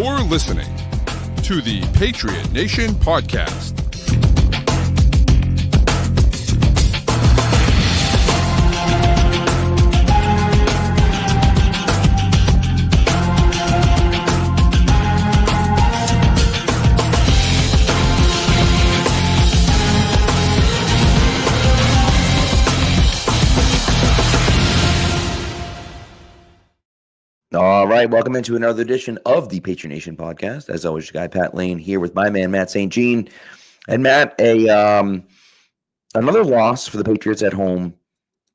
You're listening to the Patriot Nation Podcast. All right, welcome into another edition of the Patriot Nation Podcast. As always, your guy Pat Lane here with my man Matt St. Jean. And Matt, another loss for the Patriots at home,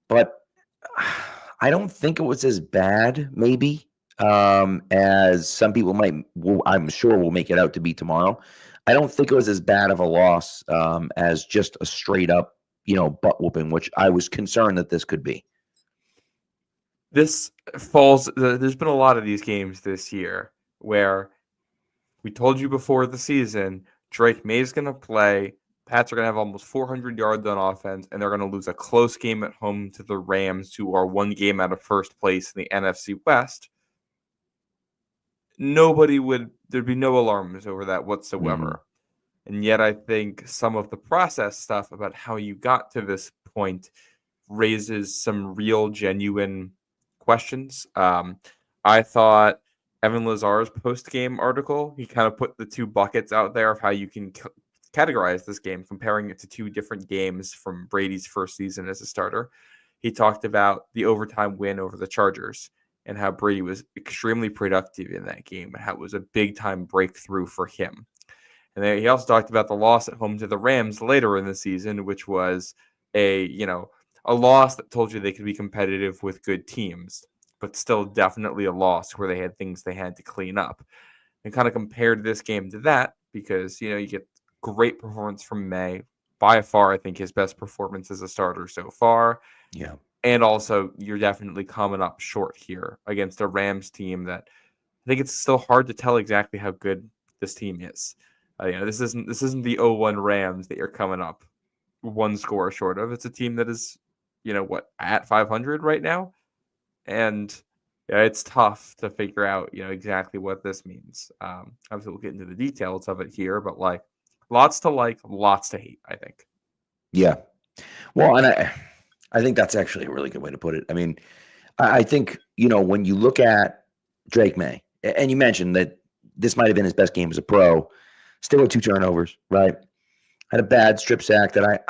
but I don't think it was as bad, maybe, as some people I'm sure will make it out to be tomorrow. I don't think it was as bad of a loss as just a straight up, butt whooping, which I was concerned that this could be. There's been a lot of these games this year where we told you before the season, Drake Maye's going to play, Pats are going to have almost 400 yards on offense, and they're going to lose a close game at home to the Rams, who are one game out of first place in the NFC West. There'd be no alarms over that whatsoever. And yet I think some of the process stuff about how you got to this point raises some real, genuine questions. I thought Evan Lazar's post-game article, he kind of put the two buckets out there of how you can categorize this game, comparing it to two different games from Brady's first season as a starter. He talked about the overtime win over the Chargers and how Brady was extremely productive in that game and how it was a big-time breakthrough for him. And then he also talked about the loss at home to the Rams later in the season, which was a loss that told you they could be competitive with good teams, but still definitely a loss where they had things they had to clean up. And kind of compared this game to that because, you get great performance from Maye. By far, I think his best performance as a starter so far. Yeah. And also, you're definitely coming up short here against a Rams team that I think it's still hard to tell exactly how good this team is. This isn't the 0-1 Rams that you're coming up one score short of. It's a team that is at 500 right now. And it's tough to figure out, exactly what this means. Obviously, we'll get into the details of it here, but lots to hate, I think. Yeah. Well, and I think that's actually a really good way to put it. I mean, I think, when you look at Drake Maye, and you mentioned that this might have been his best game as a pro, still with 2 turnovers, right? Had a bad strip sack that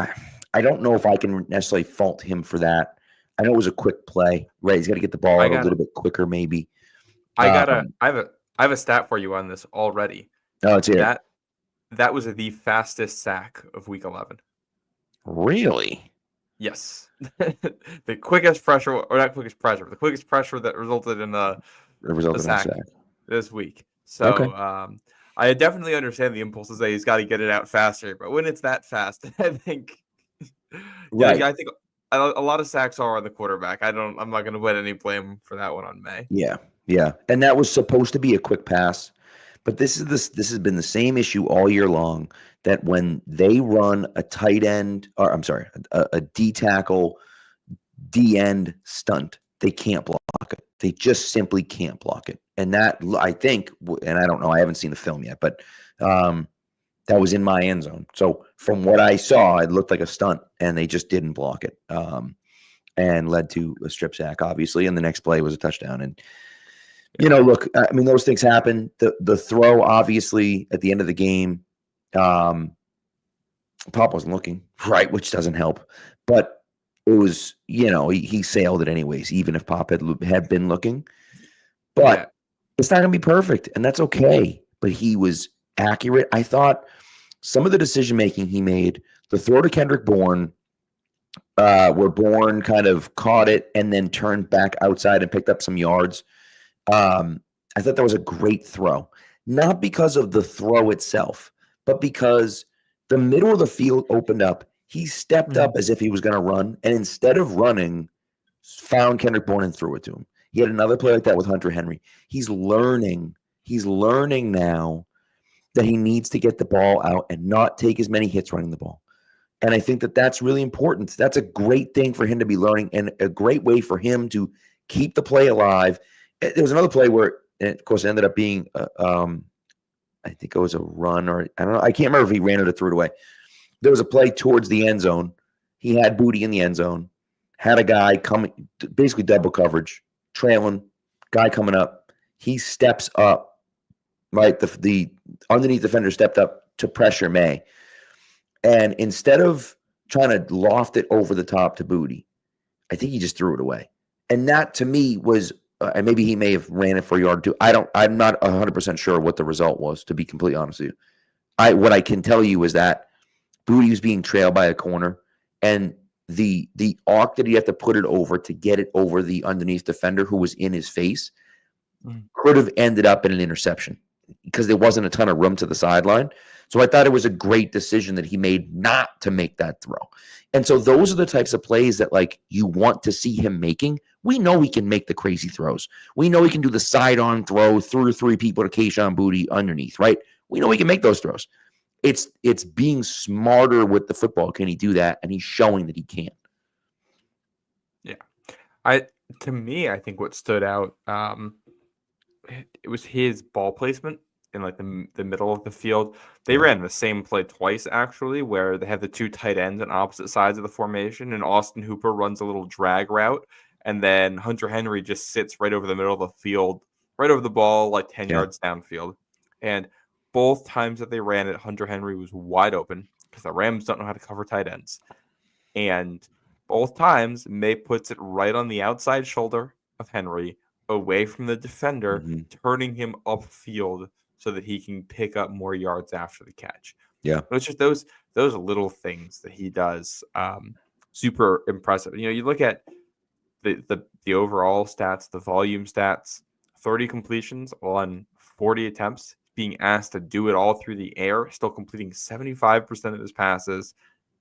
I don't know if I can necessarily fault him for that. I know it was a quick play, right? He's got to get the ball out a little bit quicker, maybe. I have a stat for you on this already. Oh, it's here. That was the fastest sack of Week 11. Really? Yes. The quickest pressure, or not quickest pressure, the quickest pressure that resulted in a sack this week. So, okay. I definitely understand the impulses that he's got to get it out faster, but when it's that fast, I think. Right. I think a lot of sacks are on the quarterback. I'm not going to put any blame for that one on Maye. Yeah, and that was supposed to be a quick pass, but this has been the same issue all year long. That when they run a tight end, or I'm sorry, a D tackle, D end stunt, they can't block it. They just simply can't block it, and that I think, and I don't know, I haven't seen the film yet, but. That was in my end zone. So from what I saw, it looked like a stunt, and they just didn't block it, and led to a strip sack, obviously. And the next play was a touchdown. And look, I mean, those things happen. The throw, obviously, at the end of the game, Pop wasn't looking, right, which doesn't help. But it was, he sailed it anyways, even if Pop had been looking. But it's not going to be perfect, and that's okay. But he was accurate. I thought some of the decision-making he made, the throw to Kendrick Bourne, where Bourne kind of caught it and then turned back outside and picked up some yards. I thought that was a great throw. Not because of the throw itself, but because the middle of the field opened up. He stepped up as if he was going to run, and instead of running, found Kendrick Bourne and threw it to him. He had another play like that with Hunter Henry. He's learning now that he needs to get the ball out and not take as many hits running the ball. And I think that that's really important. That's a great thing for him to be learning and a great way for him to keep the play alive. There was another play where of course, it ended up being, I think it was a run, or I don't know. I can't remember if he ran it or threw it away. There was a play towards the end zone. He had Booty in the end zone, had a guy coming, basically double coverage, trailing, guy coming up. He steps up, right? The underneath defender stepped up to pressure Maye. And instead of trying to loft it over the top to Booty, I think he just threw it away. And that to me was, and maybe he may have ran it for a yard or two. I'm not 100% sure what the result was, to be completely honest with you. What I can tell you is that Booty was being trailed by a corner, and the arc that he had to put it over to get it over the underneath defender who was in his face could have ended up in an interception because there wasn't a ton of room to the sideline. So I thought it was a great decision that he made not to make that throw. And so those are the types of plays that, like, you want to see him making. We know he can make the crazy throws. We know he can do the side-on throw through three people to Kayshon Booty underneath, right? We know he can make those throws. It's being smarter with the football. Can he do that? And he's showing that he can. Yeah. To me, I think what stood out, it was his ball placement in like the middle of the field. They ran the same play twice, actually, where they have the two tight ends on opposite sides of the formation, and Austin Hooper runs a little drag route, and then Hunter Henry just sits right over the middle of the field, right over the ball, like 10 yards downfield. And both times that they ran it, Hunter Henry was wide open because the Rams don't know how to cover tight ends. And both times, Maye puts it right on the outside shoulder of Henry, away from the defender, turning him upfield so that he can pick up more yards after the catch. Yeah. But it's just those little things that he does, super impressive. You know, you look at the overall stats, the volume stats, 30 completions on 40 attempts, being asked to do it all through the air, still completing 75% of his passes.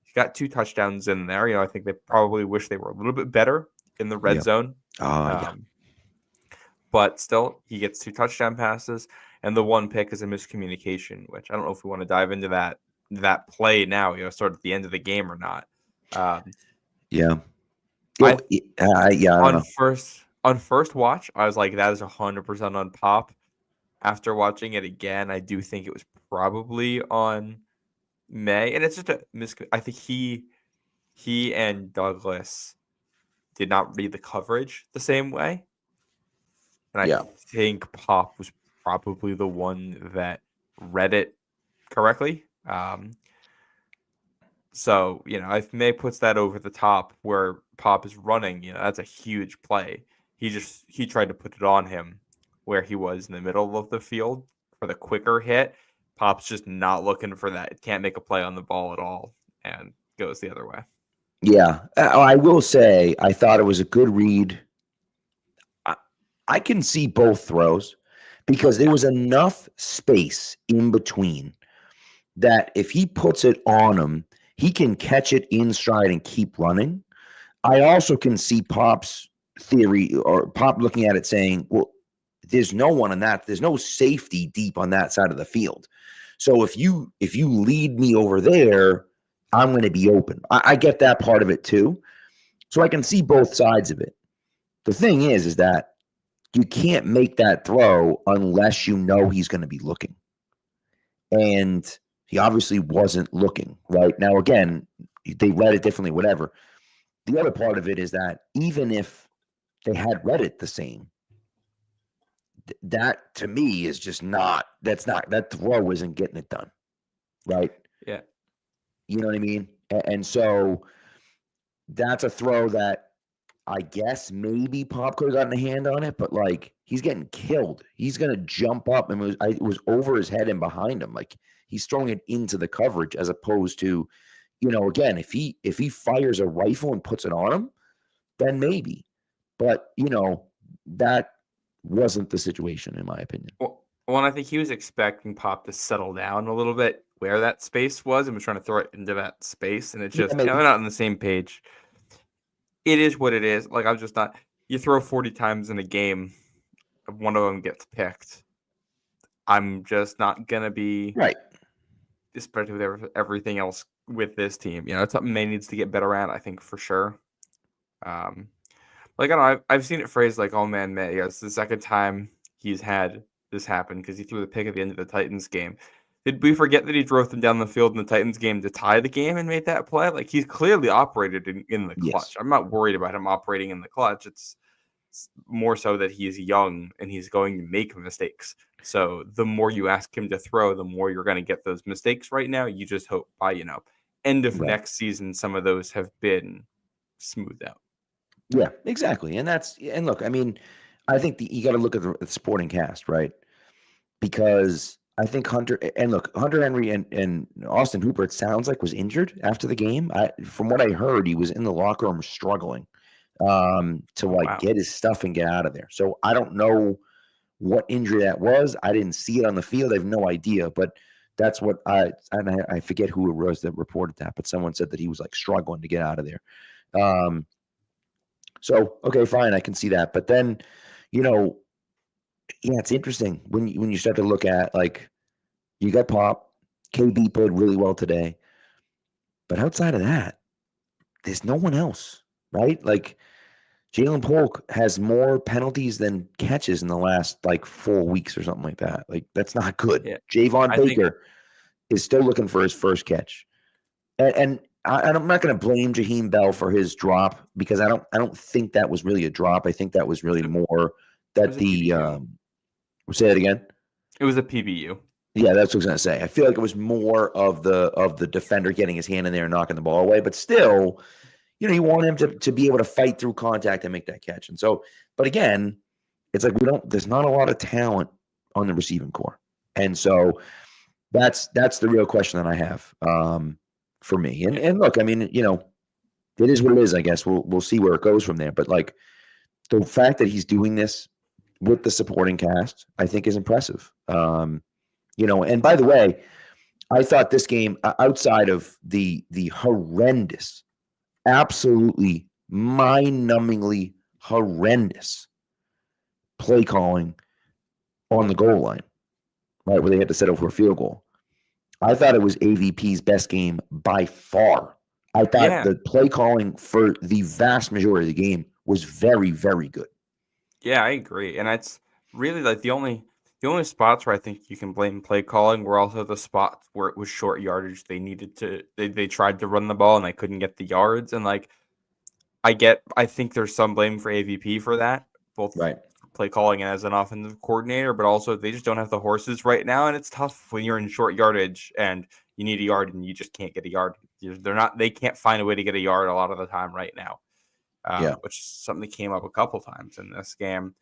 He's got 2 touchdowns in there. You know, I think they probably wish they were a little bit better in the red zone. But still, he gets 2 touchdown passes, and the 1 pick is a miscommunication, which I don't know if we want to dive into that play now, you know, start at the end of the game or not. I don't know. On first watch, I was like, that is 100% on Pop. After watching it again, I do think it was probably on Maye, and it's just a I think he and Douglas did not read the coverage the same way. And I think Pop was probably the one that read it correctly. So, you know, if Maye puts that over the top where Pop is running, you know, that's a huge play. He tried to put it on him where he was in the middle of the field for the quicker hit. Pop's just not looking for that. Can't make a play on the ball at all and goes the other way. Yeah. I will say I thought it was a good read. I can see both throws because there was enough space in between that if he puts it on him, he can catch it in stride and keep running. I also can see Pop's theory, or Pop looking at it saying, well, there's no one on that. There's no safety deep on that side of the field. So if you lead me over there, I'm going to be open. I get that part of it too. So I can see both sides of it. The thing is that you can't make that throw unless you know he's going to be looking. And he obviously wasn't looking, right? Now, again, they read it differently, whatever. The other part of it is that even if they had read it the same, that to me is just that throw isn't getting it done, right? Yeah. You know what I mean? And so that's a throw that I guess maybe Pop could have gotten a hand on it, but like he's getting killed. He's going to jump up, and it was over his head and behind him. Like he's throwing it into the coverage as opposed to, you know, again, if he fires a rifle and puts it on him, then maybe. But, you know, that wasn't the situation in my opinion. Well, I think he was expecting Pop to settle down a little bit where that space was and was trying to throw it into that space, and it's just they're not on the same page. It is what it is. Like, I'm just not. You throw 40 times in a game, one of them gets picked. I'm just not gonna be right, especially with everything else with this team. You know, it's something Maye needs to get better at. I think for sure. Like I don't know, I've seen it phrased like, "Oh man, Maye, it's the second time he's had this happen because he threw the pick at the end of the Titans game. Did we forget that he drove them down the field in the Titans game to tie the game and made that play? Like, he's clearly operated in the clutch. Yes. I'm not worried about him operating in the clutch. It's more so that he's young and he's going to make mistakes. So the more you ask him to throw, the more you're going to get those mistakes. Right now, you just hope by, end of Right. next season, some of those have been smoothed out. Yeah, exactly. And look, I mean, I think you got to look at the supporting cast, right? Because I think Hunter Henry and Austin Hooper, it sounds like, was injured after the game. From what I heard, he was in the locker room struggling to Wow. get his stuff and get out of there. So I don't know what injury that was. I didn't see it on the field. I have no idea, but that's what I forget who it was that reported that, but someone said that he was like struggling to get out of there. So, okay, fine. I can see that. But then, it's interesting when you start to look at, like, you got Pop, KB played really well today, but outside of that, there's no one else, right? Like, Jalen Polk has more penalties than catches in the last, 4 weeks or something like that. Like, that's not good. Yeah. Javon I think Baker is still looking for his first catch. And I'm not going to blame Jaheim Bell for his drop, because I don't think that was really a drop. I think that was really more that say that again. It was a PBU. Yeah, that's what I was going to say. I feel like it was more of the defender getting his hand in there and knocking the ball away, but still, you want him to be able to fight through contact and make that catch. And so, but again, it's like there's not a lot of talent on the receiving core. And so that's the real question that I have for me. And look, I mean, it is what it is, I guess. We'll see where it goes from there. But, like, the fact that he's doing this with the supporting cast, I think, is impressive. And by the way, I thought this game, outside of the horrendous, absolutely mind-numbingly horrendous play calling on the goal line, right, where they had to settle for a field goal, I thought it was AVP's best game by far. I thought the play calling for the vast majority of the game was very, very good. Yeah, I agree. And it's really, like, the only spots where I think you can blame play calling were also the spots where it was short yardage. They tried to run the ball and they couldn't get the yards. And, like, I think there's some blame for AVP for that, both right. play calling and as an offensive coordinator, but also they just don't have the horses right now. And it's tough when you're in short yardage and you need a yard and you just can't get a yard. They can't find a way to get a yard a lot of the time right now. Which is something that came up a couple times in this game.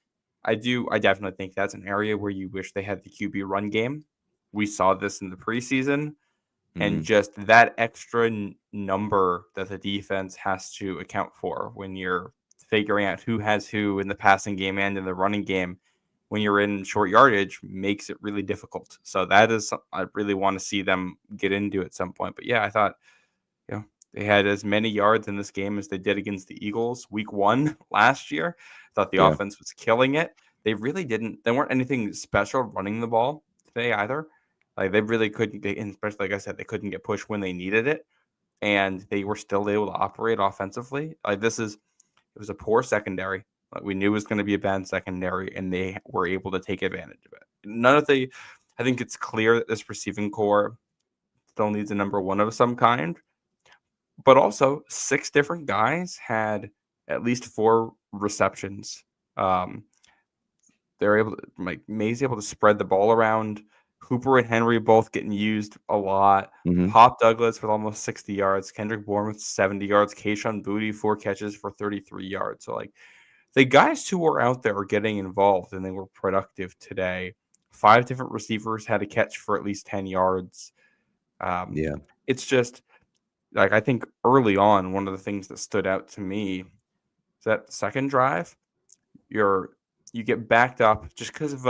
I definitely think that's an area where you wish they had the QB run game. We saw this in the preseason, and just that extra number that the defense has to account for when you're figuring out who has who in the passing game and in the running game when you're in short yardage makes it really difficult. So that is something I really want to see them get into at some point. But yeah, I thought, they had as many yards in this game as they did against the Eagles week 1 last year. I thought the offense was killing it. They really didn't. They weren't anything special running the ball today either. Like, they really couldn't, especially, like I said, they couldn't get pushed when they needed it. And they were still able to operate offensively. Like, it was a poor secondary. Like, we knew it was going to be a bad secondary, and they were able to take advantage of it. I think it's clear that this receiving core still needs a number one of some kind. But also, 6 different guys had at least 4 receptions. They're able to, like, Maye's able to spread the ball around. Hooper and Henry both getting used a lot. Pop Douglas with almost 60 yards. Kendrick Bourne with 70 yards. Kayshon Boutte, 4 catches for 33 yards. So, like, the guys who were out there are getting involved, and they were productive today. 5 different receivers had a catch for at least 10 yards. It's just, like, I think early on, one of the things that stood out to me is that second drive, you get backed up just because of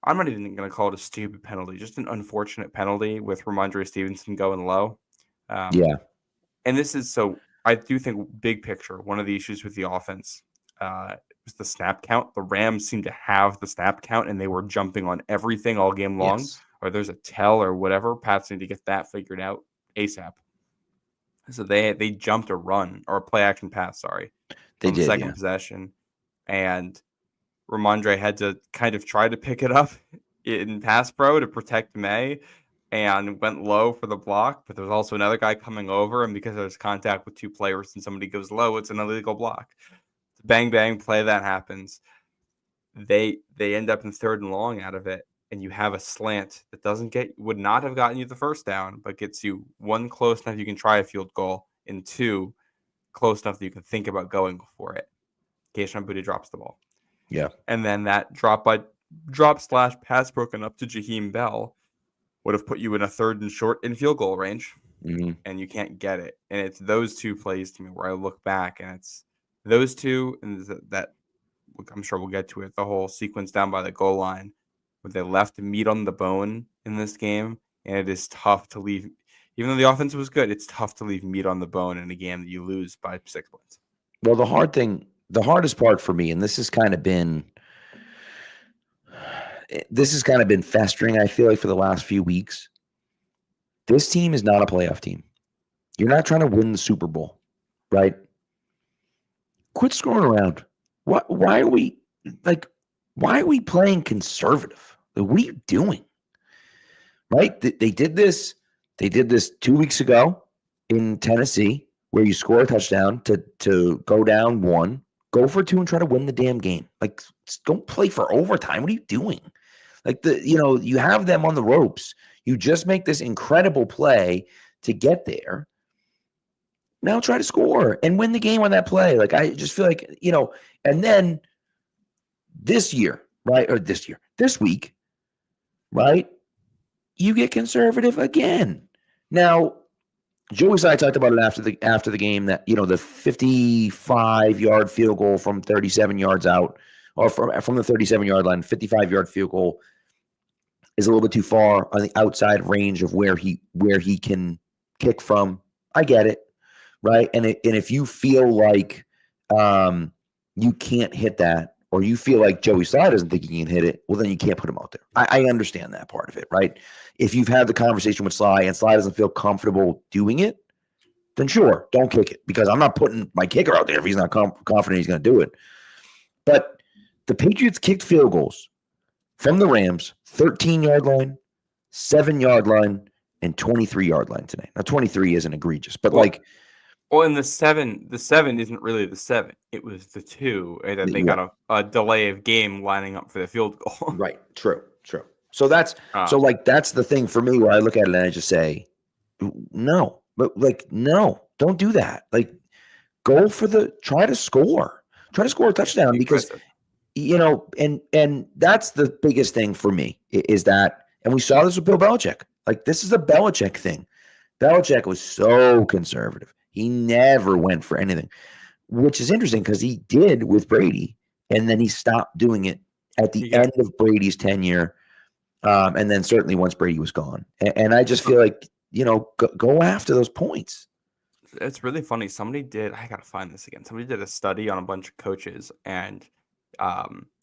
I'm not even going to call it a stupid penalty, just an unfortunate penalty with Ramondre Stevenson going low. And this is, so I do think, big picture, one of the issues with the offense was the snap count. The Rams seemed to have the snap count, and they were jumping on everything all game long. Or there's a tell or whatever. Pats need to get that figured out ASAP. So they jumped a run or a play action pass, sorry. They did, second possession. And Ramondre had to kind of try to pick it up in pass pro to protect Maye and went low for the block, but there's also another guy coming over, and because there's contact with two players and somebody goes low, it's an illegal block. Bang, bang, play that happens. They end up in 3rd and long out of it, and you have a slant that would not have gotten you the first down, but gets you 1, close enough you can try a field goal, and 2, close enough that you can think about going for it. Kayshon Boutte drops the ball. Yeah. And then that drop / pass broken up to Jaheim Bell would have put you in a 3rd and short in field goal range, and you can't get it. And it's those two plays to me where I look back, and it's those two, and that I'm sure we'll get to it, the whole sequence down by the goal line where they left meat on the bone in this game, and it is tough to leave. Even though the offense was good, it's tough to leave meat on the bone in a game that you lose by 6 points. Well, the hardest part for me, and this has kind of been festering, I feel like, for the last few weeks. This team is not a playoff team. You're not trying to win the Super Bowl, right? Quit screwing around. Why are we playing conservative? Like, what are you doing? Right? They did this 2 weeks ago in Tennessee, where you score a touchdown to go down 1, go for 2 and try to win the damn game. Like, don't play for overtime. What are you doing? Like, you have them on the ropes. You just make this incredible play to get there. Now try to score and win the game on that play. Like, I just feel like, and then this week, right? You get conservative again. Now, Joey and I talked about it after the game that, the 55-yard field goal from 37 yards out, or from the 37-yard line, 55-yard field goal is a little bit too far on the outside range of where he can kick from. I get it, right? And if you feel like you can't hit that, or you feel like Joey Slye doesn't think he can hit it, well, then you can't put him out there. I understand that part of it, right? If you've had the conversation with Slye and Slye doesn't feel comfortable doing it, then sure, don't kick it, because I'm not putting my kicker out there if he's not confident he's going to do it. But the Patriots kicked field goals from the Rams, 13-yard line, 7-yard line, and 23-yard line today. Now, 23 isn't egregious, but and the 7 isn't really the 7. It was the 2, and then they got a delay of game lining up for the field goal. Right. True. So that's that's the thing for me where I look at it and I just say, no, but no, don't do that. Like, try to score a touchdown, because and that's the biggest thing for me is that, and we saw this with Bill Belichick. Like, this is a Belichick thing. Belichick was so conservative. He never went for anything, which is interesting because he did with Brady, and then he stopped doing it at the end of Brady's tenure, and then certainly once Brady was gone. And I just feel like, go after those points. It's really funny. I got to find this again. Somebody did a study on a bunch of coaches and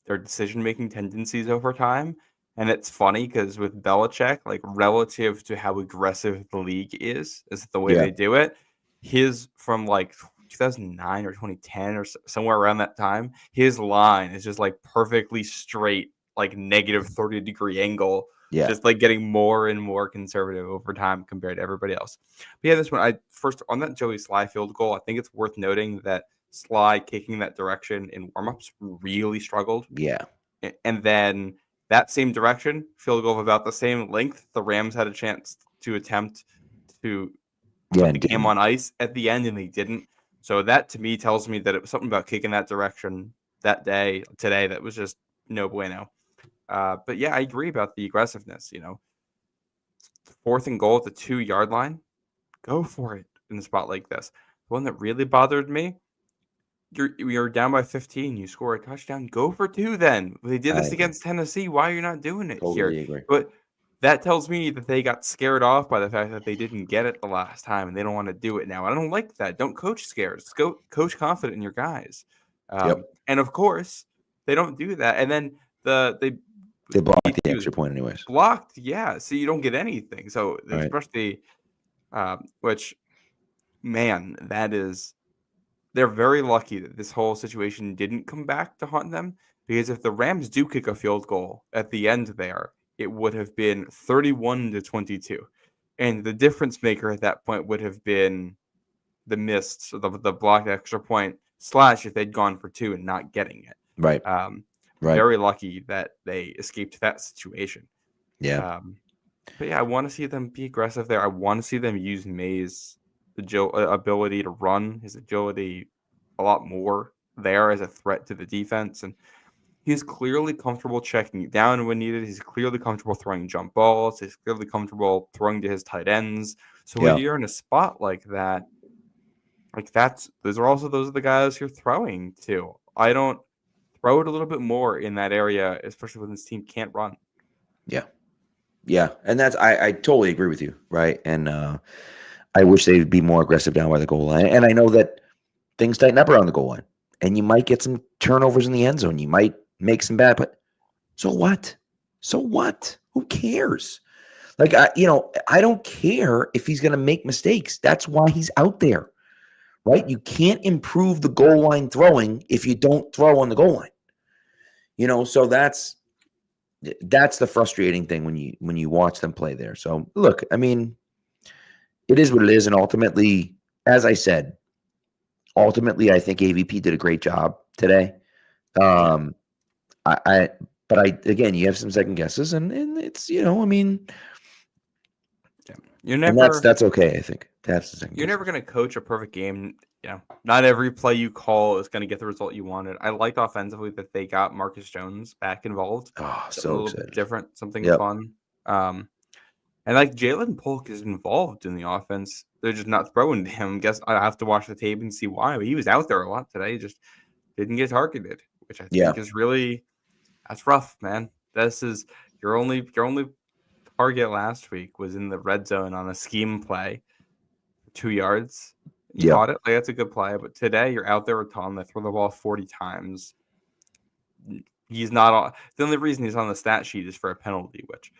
their decision-making tendencies over time. And it's funny because with Belichick, like, relative to how aggressive the league is the way they do it. His from like 2009 or 2010 or somewhere around that time, his line is just like perfectly straight, like negative 30-degree angle. Yeah. Just like getting more and more conservative over time compared to everybody else. But yeah, this one, first on that Joey Slye field goal, I think it's worth noting that Slye kicking that direction in warmups really struggled. Yeah. And then that same direction, field goal of about the same length, the Rams had a chance to attempt to put the game on ice at the end, and they didn't. So that to me tells me that it was something about kicking that direction today that was just no bueno. But yeah, I agree about the aggressiveness. 4th and goal at the 2-yard line, go for it in a spot like this. The one that really bothered me, you're down by 15, you score a touchdown, go for 2 then. They did this against Tennessee. Why are you not doing it here? Agree. But that tells me that they got scared off by the fact that they didn't get it the last time, and they don't want to do it now. I don't like that. Don't coach scared. Just go coach confident in your guys. And of course, they don't do that. And then they blocked the extra point anyways. Blocked, yeah. So you don't get anything. So especially, which, man, that is they're very lucky that this whole situation didn't come back to haunt them, because if the Rams do kick a field goal at the end there, it would have been 31-22. And the difference maker at that point would have been the missed, so the blocked extra point, / if they'd gone for 2 and not getting it. Right. Right. Very lucky that they escaped that situation. Yeah. But yeah, I want to see them be aggressive there. I want to see them use Maye's ability to run, his agility a lot more there as a threat to the defense. And he's clearly comfortable checking it down when needed. He's clearly comfortable throwing jump balls. He's clearly comfortable throwing to his tight ends. So when you're in a spot like that, those are the guys you're throwing to. I don't throw it a little bit more in that area, especially when this team can't run. Yeah. Yeah. And that's, I totally agree with you. Right. And I wish they'd be more aggressive down by the goal line. And I know that things tighten up around the goal line and you might get some turnovers in the end zone. You might make some bad, but so what? So what? Who cares? Like, I don't care if he's going to make mistakes. That's why he's out there. Right? You can't improve the goal line throwing if you don't throw on the goal line. So that's the frustrating thing when you watch them play there. So look, I mean, it is what it is, and ultimately, as I said, I think AVP did a great job today. Again, you have some second guesses, and it's I mean, you're never. And that's okay. I think that's the second. You're never going to coach a perfect game. Not every play you call is going to get the result you wanted. I liked offensively that they got Marcus Jones back involved. Oh, so a little excited. bit different, something fun. And like Jalen Polk is involved in the offense. They're just not throwing to him. Guess I have to watch the tape and see why. But he was out there a lot today. He just didn't get targeted, which I think is really that's rough, man. This is your only target last week was in the red zone on a scheme play, 2 yards. You caught it. Like, that's a good play. But today you're out there with Tom. They throw the ball 40 times. He's not on. The only reason he's on the stat sheet is for a penalty, which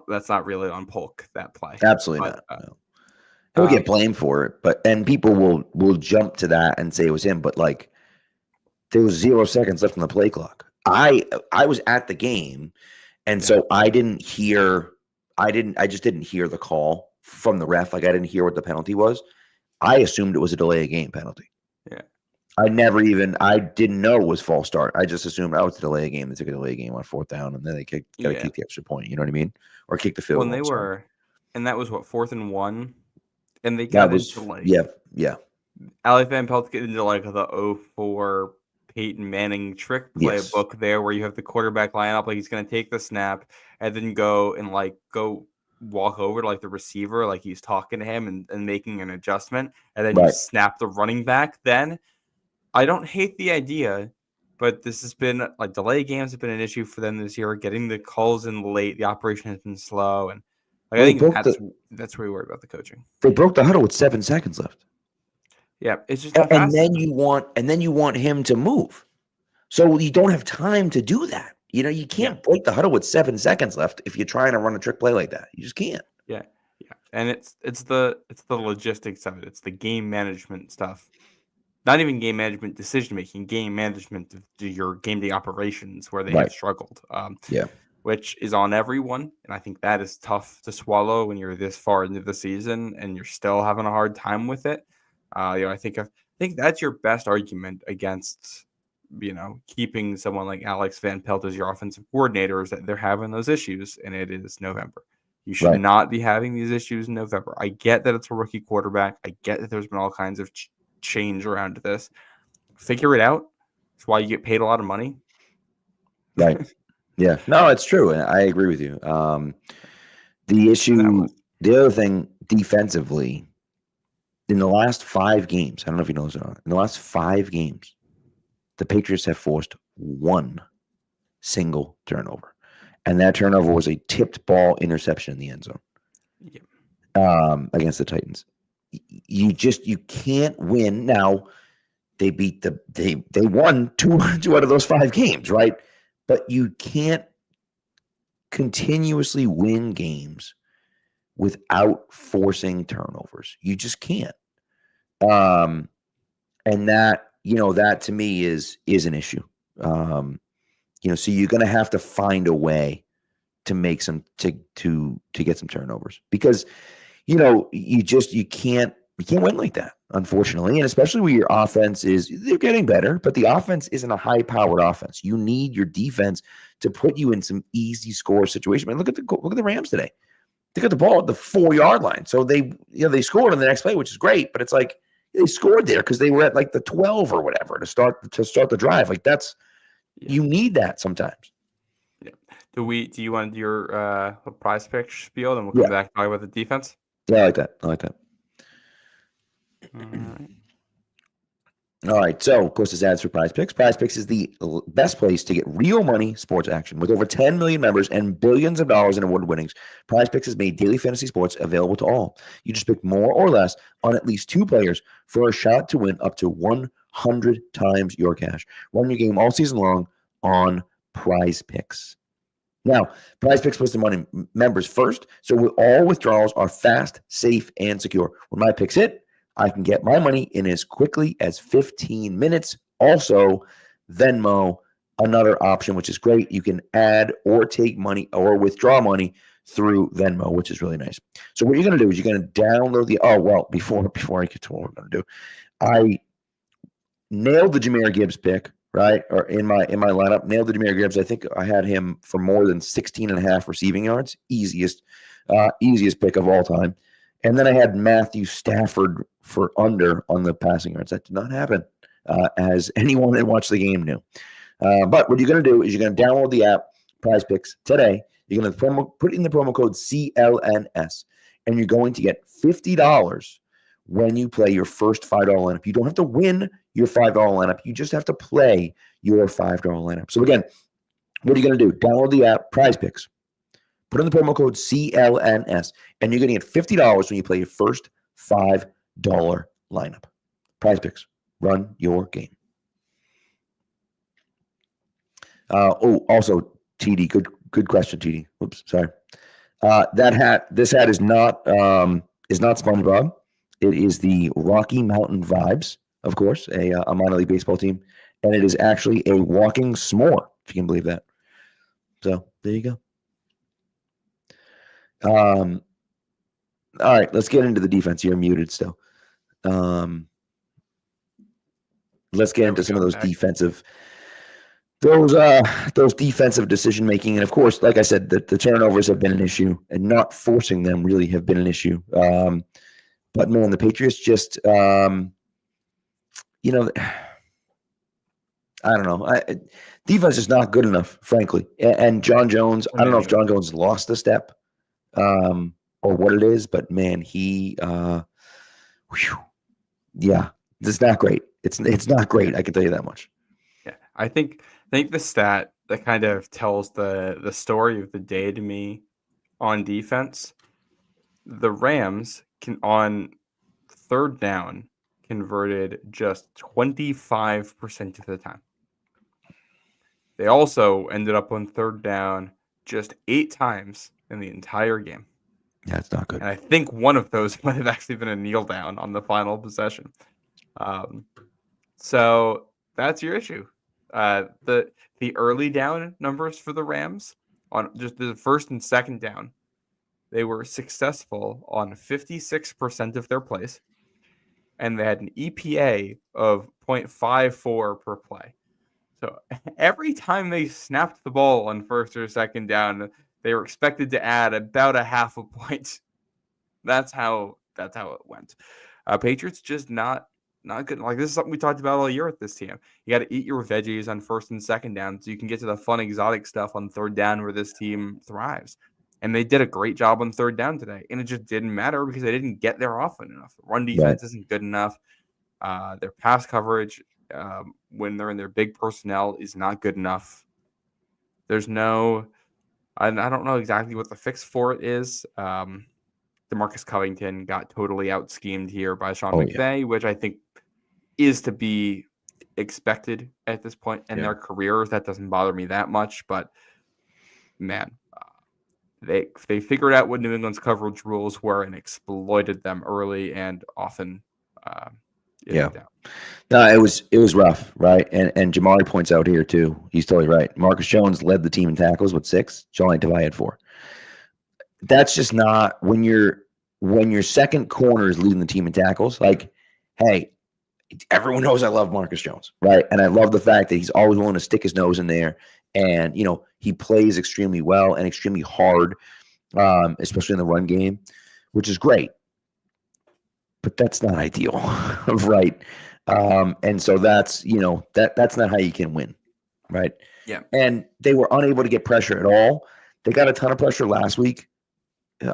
that's not really on Polk, that play. Absolutely not. No. He'll get blamed for it, and people will jump to that and say it was him. But like, there was 0 seconds left on the play clock. I was at the game, and so I just didn't hear the call from the ref. Like, I didn't hear what the penalty was. I assumed it was a delay of game penalty. Yeah. I didn't know it was false start. I just assumed, it's a delay of game. They took a delay of game on 4th down, and then they kick the extra point. You know what I mean? Or kick the field goal. When they were, and that was 4th and 1, and they got into like Alex Van Pelt get into like the 0-4 Peyton Manning trick playbook there, where you have the quarterback line up like he's going to take the snap and then go walk over to like the receiver, like he's talking to him and making an adjustment, and then you snap the running back. Then I don't hate the idea, but this has been like delay games have been an issue for them this year. Getting the calls in late, the operation has been slow, and like, I think that's where we worry about the coaching. They broke the huddle with 7 seconds left. Yeah, it's just and then you want him to move, so you don't have time to do that. You can't break the huddle with 7 seconds left if you're trying to run a trick play like that. You just can't. Yeah. And it's the logistics of it. It's the game management stuff. Not even game management decision making, game management of your game day operations where they have struggled. Which is on everyone, and I think that is tough to swallow when you're this far into the season and you're still having a hard time with it. I think that's your best argument against keeping someone like Alex Van Pelt as your offensive coordinator, is that they're having those issues, and it is November. You should not be having these issues in November. I get that it's a rookie quarterback. I get that there's been all kinds of change around this. Figure it out. That's why you get paid a lot of money. Right. Yeah. No, it's true. And I agree with you. The other thing defensively, in the last 5 games, I don't know if you know this or not, in the last 5 games, the Patriots have forced 1 single turnover. And that turnover was a tipped ball interception in the end zone against the Titans. You can't win. Now, they won 2 out of those 5 games, right? But you can't continuously win games without forcing turnovers. You just can't. And that, that to me is an issue. So you're going to have to find a way to make some to get some turnovers, because you can't win like that, unfortunately, and especially where your offense they're getting better, but the offense isn't a high powered offense. You need your defense to put you in some easy score situation. I mean, look at the Rams today. They got the ball at the 4-yard line, so they scored on the next play, which is great. But it's like they scored there because they were at like the 12 or whatever to start the drive. Like you need that sometimes. Yeah. Do you want your prize pick spiel? Then we'll come back and talk about the defense. Yeah, I like that. All right. So, of course, this adds for Prize Picks. Prize Picks is the best place to get real money sports action. With over 10 million members and billions of dollars in award winnings, Prize Picks has made daily fantasy sports available to all. You just pick more or less on at least 2 players for a shot to win up to 100 times your cash. Run your game all season long on Prize Picks. Now, Prize Picks puts the money members first, so all withdrawals are fast, safe, and secure. When my picks hit, I can get my money in as quickly as 15 minutes. Also, Venmo, another option, which is great. You can add or take money or withdraw money through Venmo, which is really nice. So what you're going to do is you're going to download before I get to what we're going to do, I nailed the Jahmyr Gibbs pick, right? Or in my lineup, nailed the Jahmyr Gibbs. I think I had him for more than 16.5 receiving yards. Easiest pick of all time. And then I had Matthew Stafford for under on the passing yards. That did not happen, as anyone that watched the game knew. But what you're going to do is you're going to download the app, Prize Picks, today. You're going to put in the promo code CLNS, and you're going to get $50 when you play your first $5 lineup. You don't have to win your $5 lineup. You just have to play your $5 lineup. So again, what are you going to do? Download the app, Prize Picks. Put in the promo code CLNS, and you're going to get $50 when you play your first $5 lineup. Prize Picks. Run your game. Also, TD, good question, TD. Oops, sorry. This hat is not SpongeBob. It is the Rocky Mountain Vibes, of course, a minor league baseball team, and it is actually a walking s'more, if you can believe that. So there you go. All right, let's get into the defense. You're muted still. Let's get into some of those defensive decision making, and of course, like I said, the turnovers have been an issue, and not forcing them really have been an issue. But man, the Patriots just, I don't know. Defense is not good enough, frankly. And John Jones, I don't know if John Jones lost a step. Or what it is, but man, it's not great. It's not great. I can tell you that much. Yeah, I think the stat that kind of tells the story of the day to me on defense, the Rams on third down converted just 25% of the time. They also ended up on third down just 8 times in the entire game. Yeah, it's not good. And I think one of those might have actually been a kneel down on the final possession. So that's your issue. The early down numbers for the Rams on just the first and second down, they were successful on 56% of their plays, and they had an EPA of 0.54 per play. So every time they snapped the ball on first or second down, they were expected to add about a half a point. That's how it went. Patriots just not good. Like, this is something we talked about all year with this team. You got to eat your veggies on first and second down so you can get to the fun, exotic stuff on third down where this team thrives. And they did a great job on third down today. And it just didn't matter because they didn't get there often enough. The run defense isn't good enough. Their pass coverage, when they're in their big personnel, is not good enough. There's no... I don't know exactly what the fix for it is. DeMarcus Covington got totally out-schemed here by Sean McVay, which I think is to be expected at this point in their careers. That doesn't bother me that much, but man, they figured out what New England's coverage rules were and exploited them early and often Yeah. No, it was rough, right? And Jamari points out here too. He's totally right. Marcus Jones led the team in tackles with 6. Jolly Tavai had 4. That's just not when your second corner is leading the team in tackles. Like, hey, everyone knows I love Marcus Jones, right? And I love the fact that he's always willing to stick his nose in there, and he plays extremely well and extremely hard, especially in the run game, which is great. But that's not ideal, right? And so that's that's not how you can win, right? Yeah. And they were unable to get pressure at all. They got a ton of pressure last week.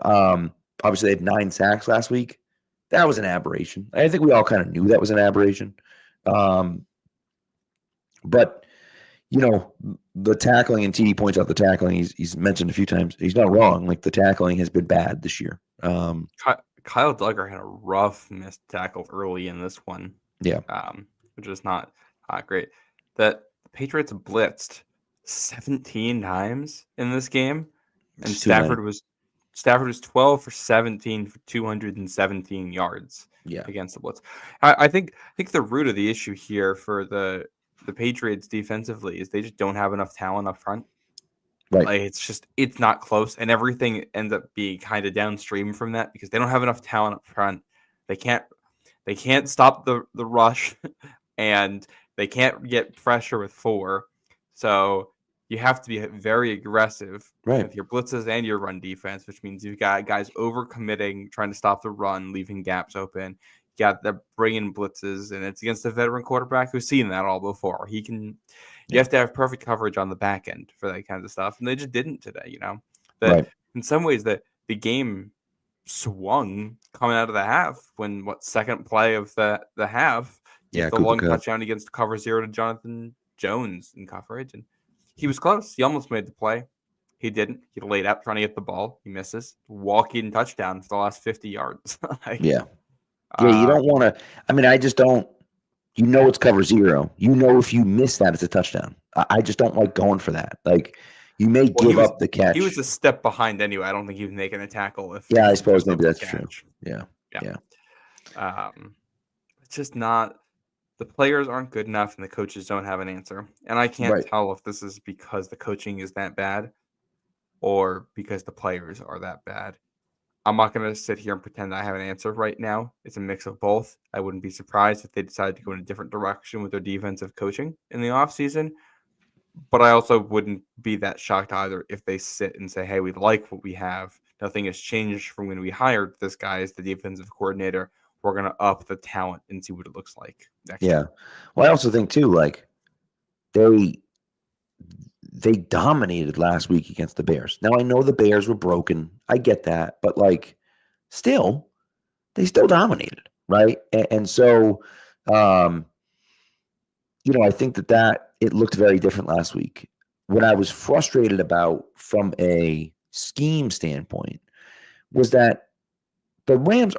Obviously, they had 9 sacks last week. That was an aberration. I think we all kind of knew that was an aberration. But the tackling, and TD points out the tackling. He's mentioned a few times. He's not wrong. Like, the tackling has been bad this year. Kyle Duggar had a rough missed tackle early in this one. Yeah. Which is not great. That the Patriots blitzed 17 times in this game, and Stafford was 12 for 17 for 217 yards. Yeah. Against the blitz. I think the root of the issue here for the Patriots defensively is they just don't have enough talent up front. Right. Like, it's not close, and everything ends up being kind of downstream from that because they don't have enough talent up front. They can't stop the rush, and they can't get pressure with 4. So you have to be very aggressive with your blitzes and your run defense, which means you've got guys overcommitting, trying to stop the run, leaving gaps open. You got them bringing blitzes, and it's against a veteran quarterback who's seen that all before. You have to have perfect coverage on the back end for that kind of stuff, and they just didn't today. In some ways, the game swung coming out of the half when second play of the half, the long touchdown against cover 0 to Jonathan Jones in coverage, and he was close. He almost made the play. He didn't. He laid out trying to get the ball. He misses. Walk-in touchdown for the last 50 yards. You don't want to. I mean, I just don't. It's cover 0. If you miss that, it's a touchdown. I just don't like going for that. Like, you may give up the catch. He was a step behind anyway. I don't think he was making a tackle. I suppose maybe that's true. Yeah. It's just not. The players aren't good enough, and the coaches don't have an answer. And I can't tell if this is because the coaching is that bad or because the players are that bad. I'm not going to sit here and pretend I have an answer right now. It's a mix of both. I wouldn't be surprised if they decided to go in a different direction with their defensive coaching in the offseason. But I also wouldn't be that shocked either if they sit and say, hey, we like what we have. Nothing has changed from when we hired this guy as the defensive coordinator. We're going to up the talent and see what it looks like next year. Well, I also think, too, like, they dominated last week against the Bears. Now, I know the Bears were broken. I get that. But, like, they still dominated, right? And so, I think that it looked very different last week. What I was frustrated about from a scheme standpoint was that the Rams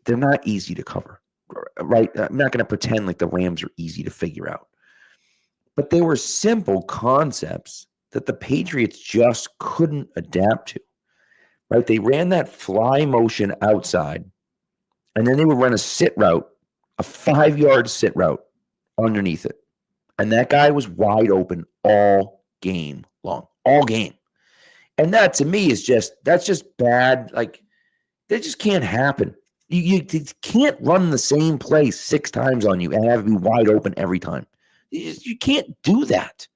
they're not easy to cover, right? I'm not going to pretend like the Rams are easy to figure out. But they were simple concepts that the Patriots just couldn't adapt to, right? They ran that fly motion outside, and then they would run a sit route, a 5-yard sit route underneath it. And that guy was wide open all game long, all game. And that, to me, that's just bad. Like, that just can't happen. You can't run the same play 6 times on you and have it be wide open every time. You can't do that,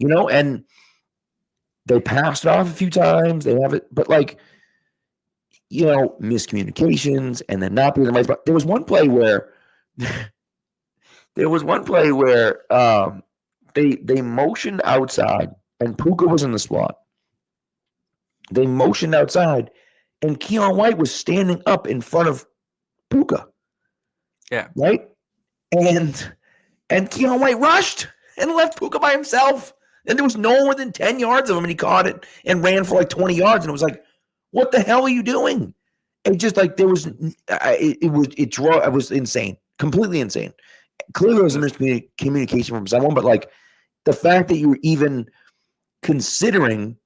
and they passed it off a few times. They have it, but miscommunications and then not being the right spot. There was one play where they motioned outside and Puka was in the slot. They motioned outside and Keon White was standing up in front of Puka. Yeah. Right? And Keon White rushed and left Puka by himself. And there was no one within 10 yards of him, and he caught it and ran for 20 yards. And it was like, what the hell are you doing? It just it was insane, completely insane. Clearly, there was a miscommunication from someone, but the fact that you were even considering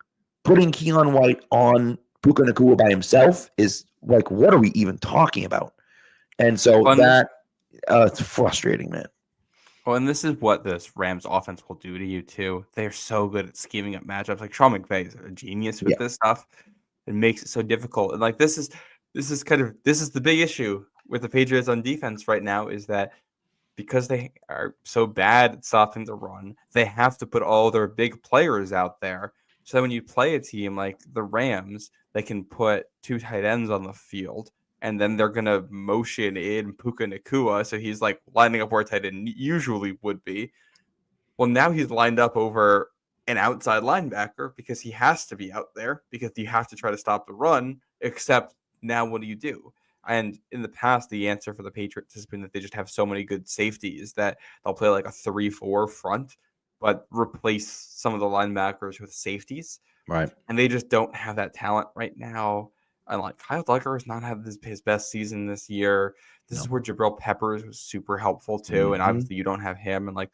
putting Keon White on Puka Nacua by himself is what are we even talking about? And so It's frustrating, man. Well, and this is what this Rams offense will do to you too. They're so good at scheming up matchups. Like Sean McVay is a genius with this stuff. It makes it so difficult. And like this is the big issue with the Patriots on defense right now is that because they are so bad at stopping the run, they have to put all their big players out there. So when you play a team like the Rams, they can put 2 tight ends on the field, and then they're going to motion in Puka Nacua, so he's like lining up where a tight end usually would be. Well, now he's lined up over an outside linebacker because he has to be out there because you have to try to stop the run, except now what do? And in the past, the answer for the Patriots has been that they just have so many good safeties that they'll play like a 3-4 front, but replace some of the linebackers with safeties. Right. And they just don't have that talent right now. And like Kyle Duggar has not had his best season this year. This is where Jabril Peppers was super helpful too. Mm-hmm. And obviously you don't have him. And like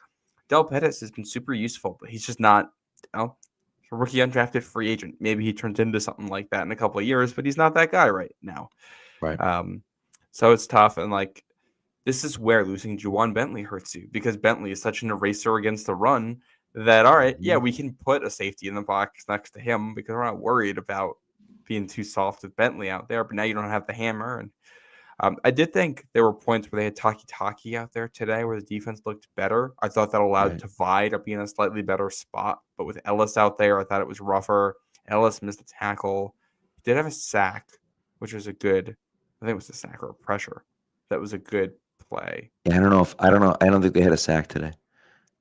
Del Pettis has been super useful, but he's just not, a rookie undrafted free agent. Maybe he turns into something like that in a couple of years, but he's not that guy right now. Right. So it's tough. And like, this is where losing Juwan Bentley hurts you because Bentley is such an eraser against the run that, all right, yeah, we can put a safety in the box next to him because we're not worried about being too soft with Bentley out there. But now you don't have the hammer. And I did think there were points where they had Taki out there today where the defense looked better. I thought that allowed Tavai to be in a slightly better spot. But with Ellis out there, I thought it was rougher. Ellis missed a tackle. He did have a sack, which was a good, I think it was a sack or a pressure. That was a good play. Yeah, I don't think they had a sack today.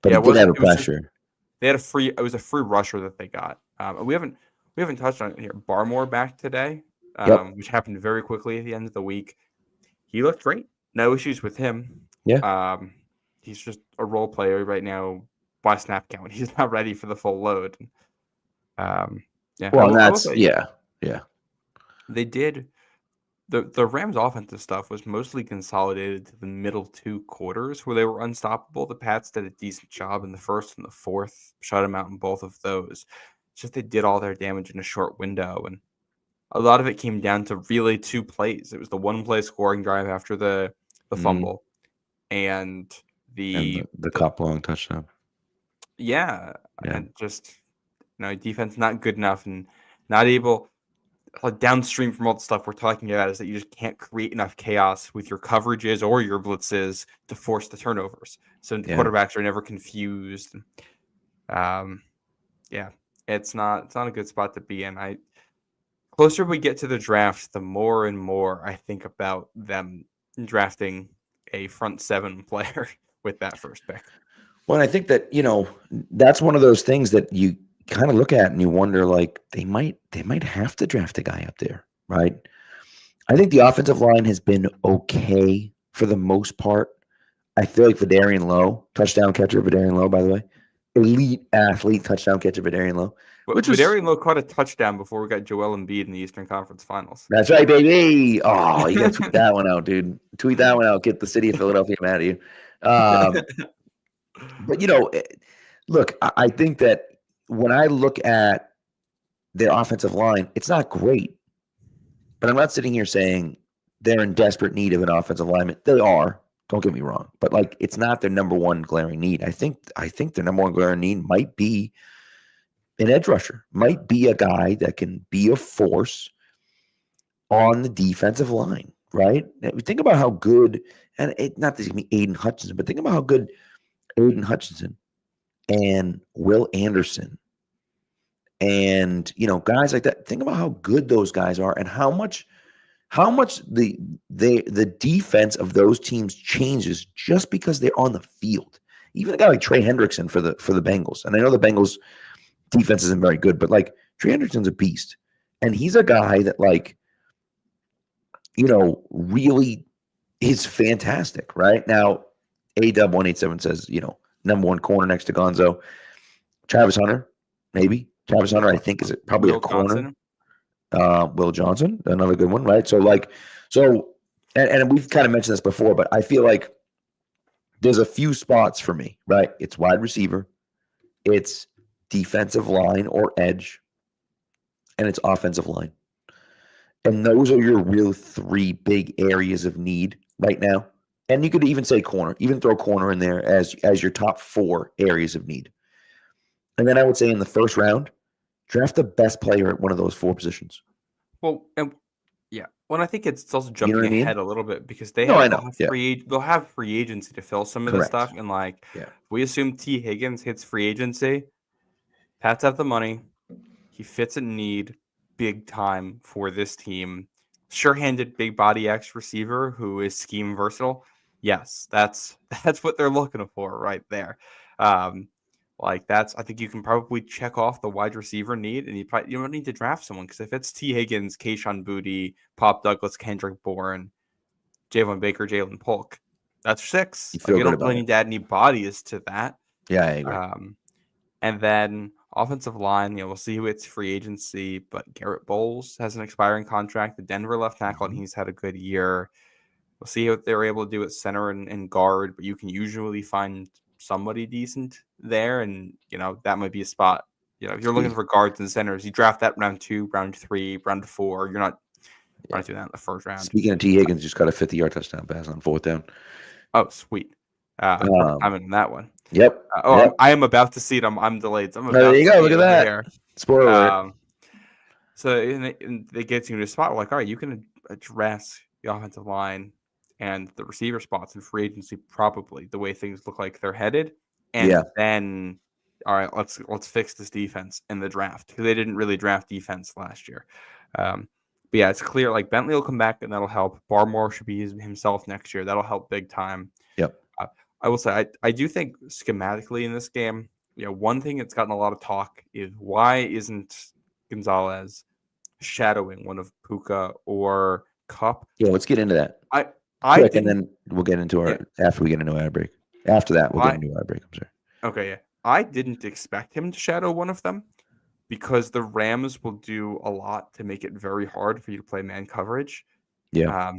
But yeah, he did have a pressure. They had it was a free rusher that they got. We haven't touched on it here. Barmore back today, which happened very quickly at the end of the week. He looked great. No issues with him. Yeah. He's just a role player right now by snap count. He's not ready for the full load. Yeah. Well, They did. The Rams' offensive stuff was mostly consolidated to the middle 2 quarters where they were unstoppable. The Pats did a decent job in the first and the fourth, shut them out in both of those. It's just they did all their damage in a short window, and a lot of it came down to really 2 plays. It was the 1-play scoring drive after the fumble and the cop long touchdown. Yeah, and just defense not good enough and not able. Downstream from all the stuff we're talking about is that you just can't create enough chaos with your coverages or your blitzes to force the turnovers. So the quarterbacks are never confused. It's not a good spot to be in. Closer we get to the draft, the more and more I think about them drafting a front 7 player with that first pick. Well, I think that, that's one of those things that you kind of look at and you wonder, like, they might have to draft a guy up there, right? I think the offensive line has been okay for the most part. I feel like Vidarian Lowe, touchdown catcher Vidarian Lowe, by the way, elite athlete, touchdown catcher Vidarian Lowe. Vidarian Lowe caught a touchdown before we got Joel Embiid in the Eastern Conference Finals. That's right, baby. Oh, you got to tweet that one out, dude. Tweet that one out. Get the city of Philadelphia mad at you. But, look, I think that when I look at their offensive line, it's not great. But I'm not sitting here saying they're in desperate need of an offensive lineman. They are. Don't get me wrong. But, like, it's not their number one glaring need. I think their number one glaring need might be an edge rusher, might be a guy that can be a force on the defensive line, right? Think about how good, and not that it's going to be Aiden Hutchinson, but think about how good Aiden Hutchinson and Will Anderson and, guys like that. Think about how good those guys are and how much the defense of those teams changes just because they're on the field. Even a guy like Trey Hendrickson for the Bengals. And I know the Bengals defense isn't very good, but like Trey Hendrickson's a beast. And he's a guy that, like, really is fantastic, right? Now, AW187 says, number 1 corner next to Gonzo. Travis Hunter, maybe. Travis Hunter, I think, is probably a corner. Will Johnson, another good one, right? And we've kind of mentioned this before, but I feel like there's a few spots for me, right? It's wide receiver, it's defensive line or edge, and it's offensive line. And those are your real 3 big areas of need right now. And you could even say corner, even throw corner in there as your top 4 areas of need. And then I would say in the first round, draft the best player at one of those 4 positions. Well, and yeah. Well, I think it's also You know jumping what I mean? ahead a little bit because No, I know. they'll have free agency to fill some of this Correct. stuff. And like, Yeah. we assume T. Higgins hits free agency. Pats have the money. He fits a need big time for this team. Sure-handed, big body X receiver who is scheme versatile. Yes, that's what they're looking for right there. I think you can probably check off the wide receiver need, and you don't need to draft someone because if it's T. Higgins, Kayshon Boutte, Pop Douglas, Kendrick Bourne, Jalen Baker, Jalen Polk, that's 6. You don't really need to add any bodies to that. Yeah, I agree. And then offensive line, we'll see who hits free agency, but Garrett Bowles has an expiring contract. The Denver left tackle, and he's had a good year. We'll see what they're able to do at center and guard, but you can usually find somebody decent there, and that might be a spot. If you're looking for guards and centers, you draft that round 2, round 3, round 4. You're not doing that in the first round. Speaking of T. Higgins, just got a 50-yard touchdown pass on 4th down. Oh, sweet. I'm in that one. Yep. I am about to see it. I'm delayed. So there you go. Look at that. Here. Spoiler alert. So it gets you in a spot where, like, all right, you can address the offensive line and the receiver spots in free agency, probably the way things look like they're headed. And then, all right, let's fix this defense in the draft because they didn't really draft defense last year. But yeah, it's clear like Bentley will come back and that'll help. Barmore should be himself next year. That'll help big time. Yep. I will say I do think schematically in this game, one thing that's gotten a lot of talk is why isn't Gonzalez shadowing one of Puka or Cup? Yeah, let's get into that. And then we'll get into after we get into our break. After that, we'll get into our break. I'm sorry. Okay, yeah. I didn't expect him to shadow one of them because the Rams will do a lot to make it very hard for you to play man coverage. Yeah.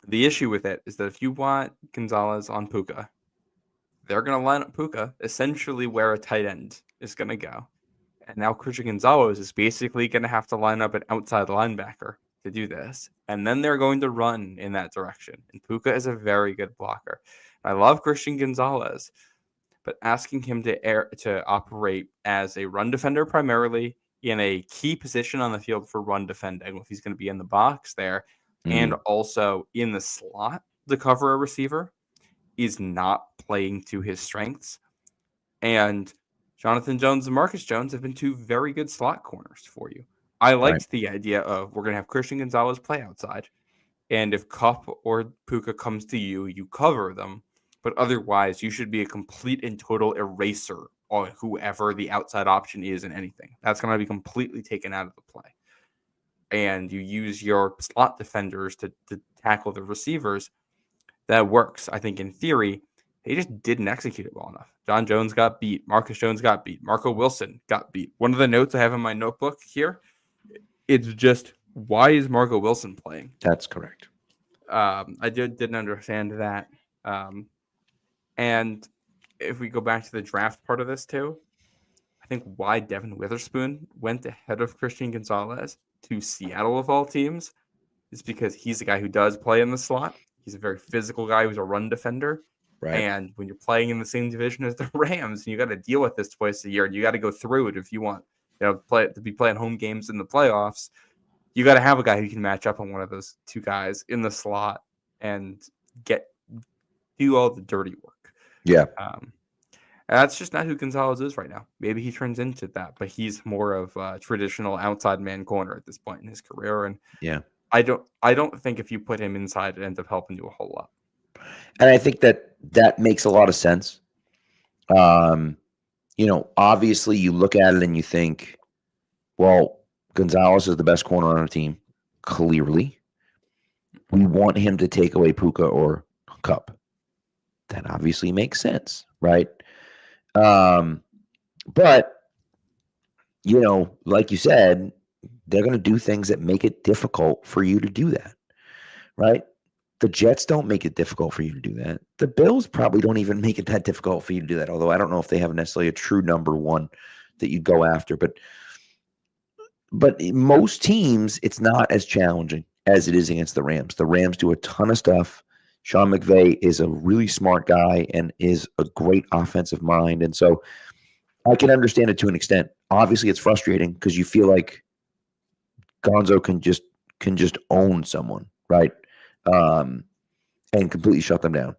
The issue with it is that if you want Gonzalez on Puka, they're going to line up Puka essentially where a tight end is going to go. And now Christian Gonzalez is basically going to have to line up an outside linebacker to do this. And then they're going to run in that direction. And Puka is a very good blocker. I love Christian Gonzalez, but asking him to operate as a run defender primarily in a key position on the field for run defending, if he's going to be in the box there, and also in the slot to cover a receiver, is not playing to his strengths. And Jonathan Jones and Marcus Jones have been 2 very good slot corners for you. I liked the idea of we're going to have Christian Gonzalez play outside, and if Cup or Puka comes to you, you cover them. But otherwise, you should be a complete and total eraser on whoever the outside option is in anything. That's going to be completely taken out of the play. And you use your slot defenders to tackle the receivers. That works. I think in theory, they just didn't execute it well enough. John Jones got beat. Marcus Jones got beat. Marco Wilson got beat. One of the notes I have in my notebook here, it's just, why is Marco Wilson playing? That's correct. I didn't understand that. And if we go back to the draft part of this too, I think why Devin Witherspoon went ahead of Christian Gonzalez to Seattle of all teams is because he's a guy who does play in the slot. He's a very physical guy who's a run defender. Right. And when you're playing in the same division as the Rams, you got to deal with this twice a year, and you got to go through it if you want to be playing home games in the playoffs. You got to have a guy who can match up on one of those 2 guys in the slot and do all the dirty work. Yeah. And that's just not who Gonzalez is right now. Maybe he turns into that, but he's more of a traditional outside man corner at this point in his career. And I don't think if you put him inside, it ends up helping you a whole lot. And I think that makes a lot of sense. Obviously you look at it and you think, well, Gonzalez is the best corner on our team. Clearly, we want him to take away Puka or Cup. That obviously makes sense, right? But, like you said, they're going to do things that make it difficult for you to do that, right? The Jets don't make it difficult for you to do that. The Bills probably don't even make it that difficult for you to do that, although I don't know if they have necessarily a true number 1 that you go after. But most teams, it's not as challenging as it is against the Rams. The Rams do a ton of stuff Sean McVay is a really smart guy and is a great offensive mind. And so I can understand it to an extent. Obviously, it's frustrating because you feel like Gonzo can just own someone, right? And completely shut them down,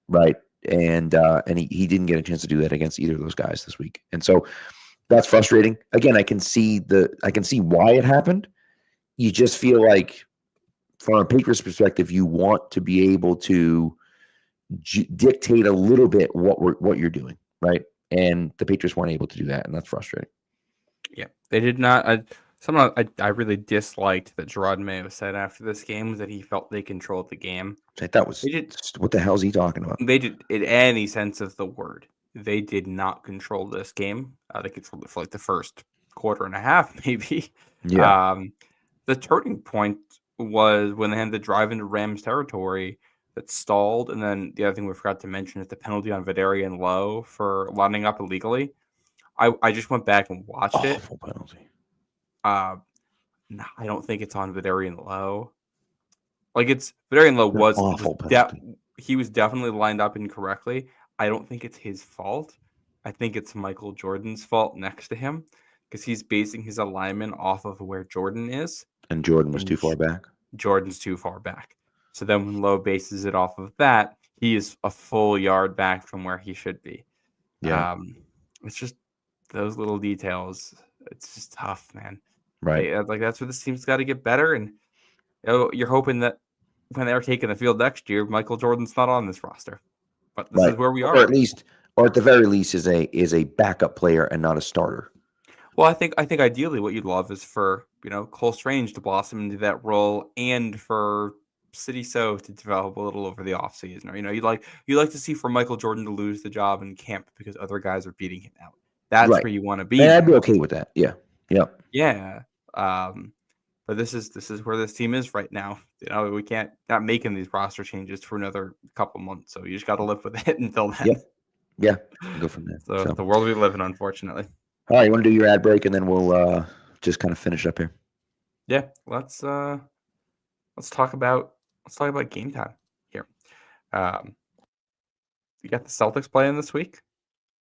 right? And he didn't get a chance to do that against either of those guys this week. And so that's frustrating. Again, I can see why it happened. You just feel like, from a Patriots perspective, you want to be able to dictate a little bit what you're doing, right? And the Patriots weren't able to do that, and that's frustrating. Yeah, they did not. Something I really disliked that Gerard Mayo said after this game was that he felt they controlled the game. That was what the hell is he talking about? They did, in any sense of the word, they did not control this game. They controlled it for like the first quarter and a half, maybe. Yeah. The turning point was when they had the drive into Rams territory that stalled, and then the other thing we forgot to mention is the penalty on Vidarian Lowe for lining up illegally. I just went back and watched it. Awful penalty. No, I don't think it's on Vidarian Lowe. Like, it's Vidarian Lowe he was definitely lined up incorrectly. I don't think it's his fault. I think it's Michael Jordan's fault next to him, because he's basing his alignment off of where Jordan is. And Jordan was too far back. Jordan's too far back. So then when Lowe bases it off of that, he is a full yard back from where he should be. Yeah. It's just those little details. It's just tough, man. Right. Like, that's where this team's got to get better. And you're hoping that when they're taking the field next year, Michael Jordan's not on this roster. But this is where we are. Or at the very least is a backup player and not a starter. Well, I think ideally what you'd love is for, Cole Strange to blossom into that role, and for City So to develop a little over the offseason. Or, you'd like to see for Michael Jordan to lose the job in camp because other guys are beating him out. That's where you want to be. And I'd be okay with that. Yeah. Yep. Yeah. But this is where this team is right now. We can't not making these roster changes for another couple months. So you just got to live with it until then. Yeah. We'll go from there. So the world we live in, unfortunately. All right, you want to do your ad break, and then we'll just kind of finish up here. Yeah, let's talk about game time here. You got the Celtics playing this week.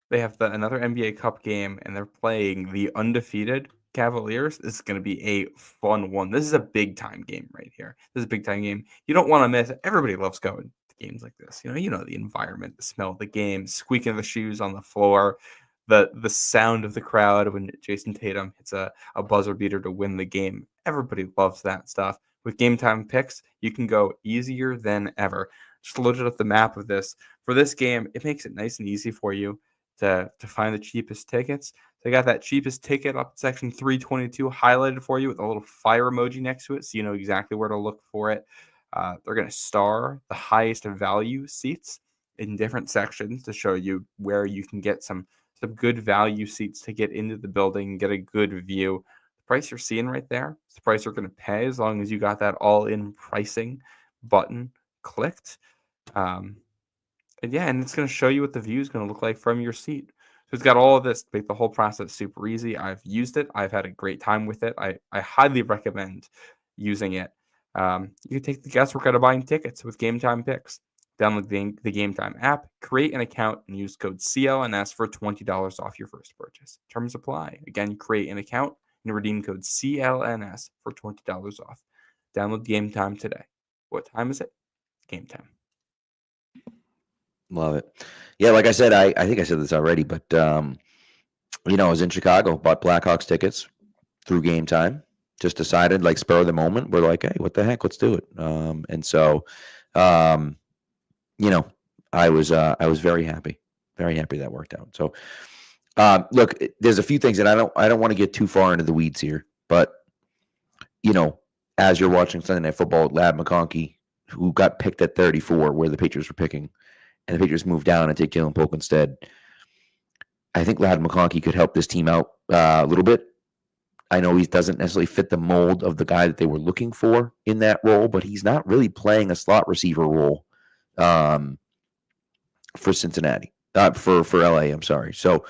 They have another NBA Cup game, and they're playing the undefeated Cavaliers. This is going to be a fun one. This is a big time game right here. This is a big time game. You don't want to miss it. Everybody loves going to games like this. You know the environment, the smell of the game, squeaking of the shoes on the floor, the sound of the crowd when Jason Tatum hits a buzzer beater to win the game. Everybody loves that stuff. With Game Time Picks, you can go easier than ever. Just loaded up the map of this. For this game, it makes it nice and easy for you to find the cheapest tickets. They got that cheapest ticket up at section 322 highlighted for you with a little fire emoji next to it, so you know exactly where to look for it. They're going to star the highest value seats in different sections to show you where you can get some good value seats to get into the building and get a good view. The price you're seeing right there is the price you're going to pay as long as you got that all-in pricing button clicked. And it's going to show you what the view is going to look like from your seat. So it's got all of this to make the whole process super easy. I've used it. I've had a great time with it. I highly recommend using it. You can take the guesswork out of buying tickets with Game Time Picks. Download the Game Time app, create an account, and use code CLNS for $20 off your first purchase. Terms apply. Again, create an account and redeem code CLNS for $20 off. Download Game Time today. What time is it? Game time. Love it. Yeah, like I said, I think I said this already, but I was in Chicago, bought Blackhawks tickets through Game Time. Just decided, like, spur of the moment, we're like, hey, what the heck, let's do it. I was very happy that worked out. So, look, there's a few things, and I don't want to get too far into the weeds here, but as you're watching Sunday Night Football, Ladd McConkey, who got picked at 34, where the Patriots were picking, and the Patriots moved down and take Jalen Polk instead. I think Ladd McConkey could help this team out a little bit. I know he doesn't necessarily fit the mold of the guy that they were looking for in that role, but he's not really playing a slot receiver role for Cincinnati, for LA. I'm sorry. So,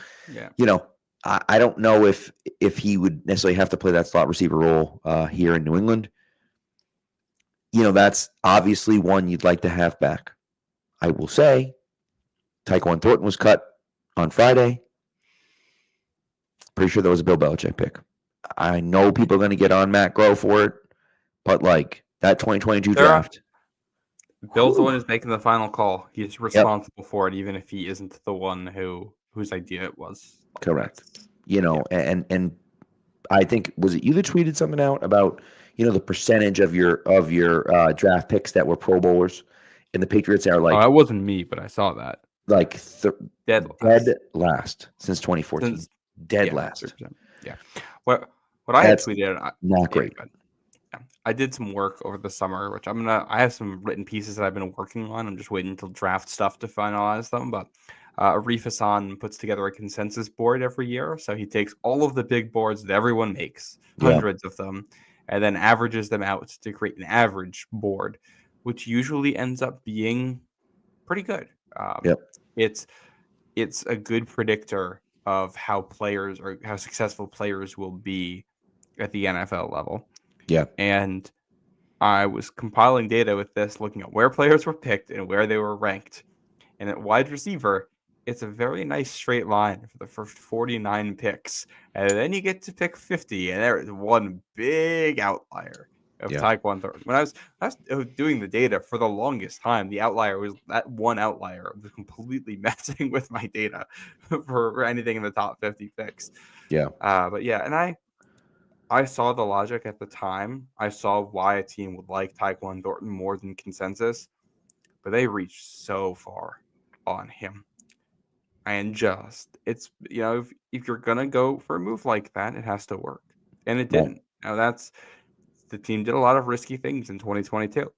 I don't know if he would necessarily have to play that slot receiver role here in New England. That's obviously one you'd like to have back. I will say, Tyquan Thornton was cut on Friday. Pretty sure that was a Bill Belichick pick. I know people are going to get on Matt Groh for it, but like that 2022 draft. Bill's the one who's making the final call. He's responsible for it, even if he isn't the one whose idea it was. Correct. And I think, was it you that tweeted something out about, the percentage of your draft picks that were Pro Bowlers, and the Patriots are like. Oh, that wasn't me, but I saw that. Like dead last since 2014. Dead last. 3%. Yeah. What I had tweeted. Not great. Yeah. I did some work over the summer, which I have some written pieces that I've been working on. I'm just waiting until draft stuff to finalize them. But Arif Hassan puts together a consensus board every year. So he takes all of the big boards that everyone makes, hundreds of them, and then averages them out to create an average board, which usually ends up being pretty good. It's a good predictor of how players or how successful players will be at the NFL level. Yeah. And I was compiling data with this, looking at where players were picked and where they were ranked. And at wide receiver, it's a very nice straight line for the first 49 picks. And then you get to pick 50, and there is one big outlier of Tyquan Thornton. When I was doing the data for the longest time, the outlier was that one outlier was completely messing with my data for anything in the top 50 picks. Yeah. But yeah, and I saw the logic at the time. I saw why a team would like Tyquan Thornton more than consensus, but they reached so far on him. And it's if you're gonna go for a move like that, it has to work, and it didn't. Now the team did a lot of risky things in 2022.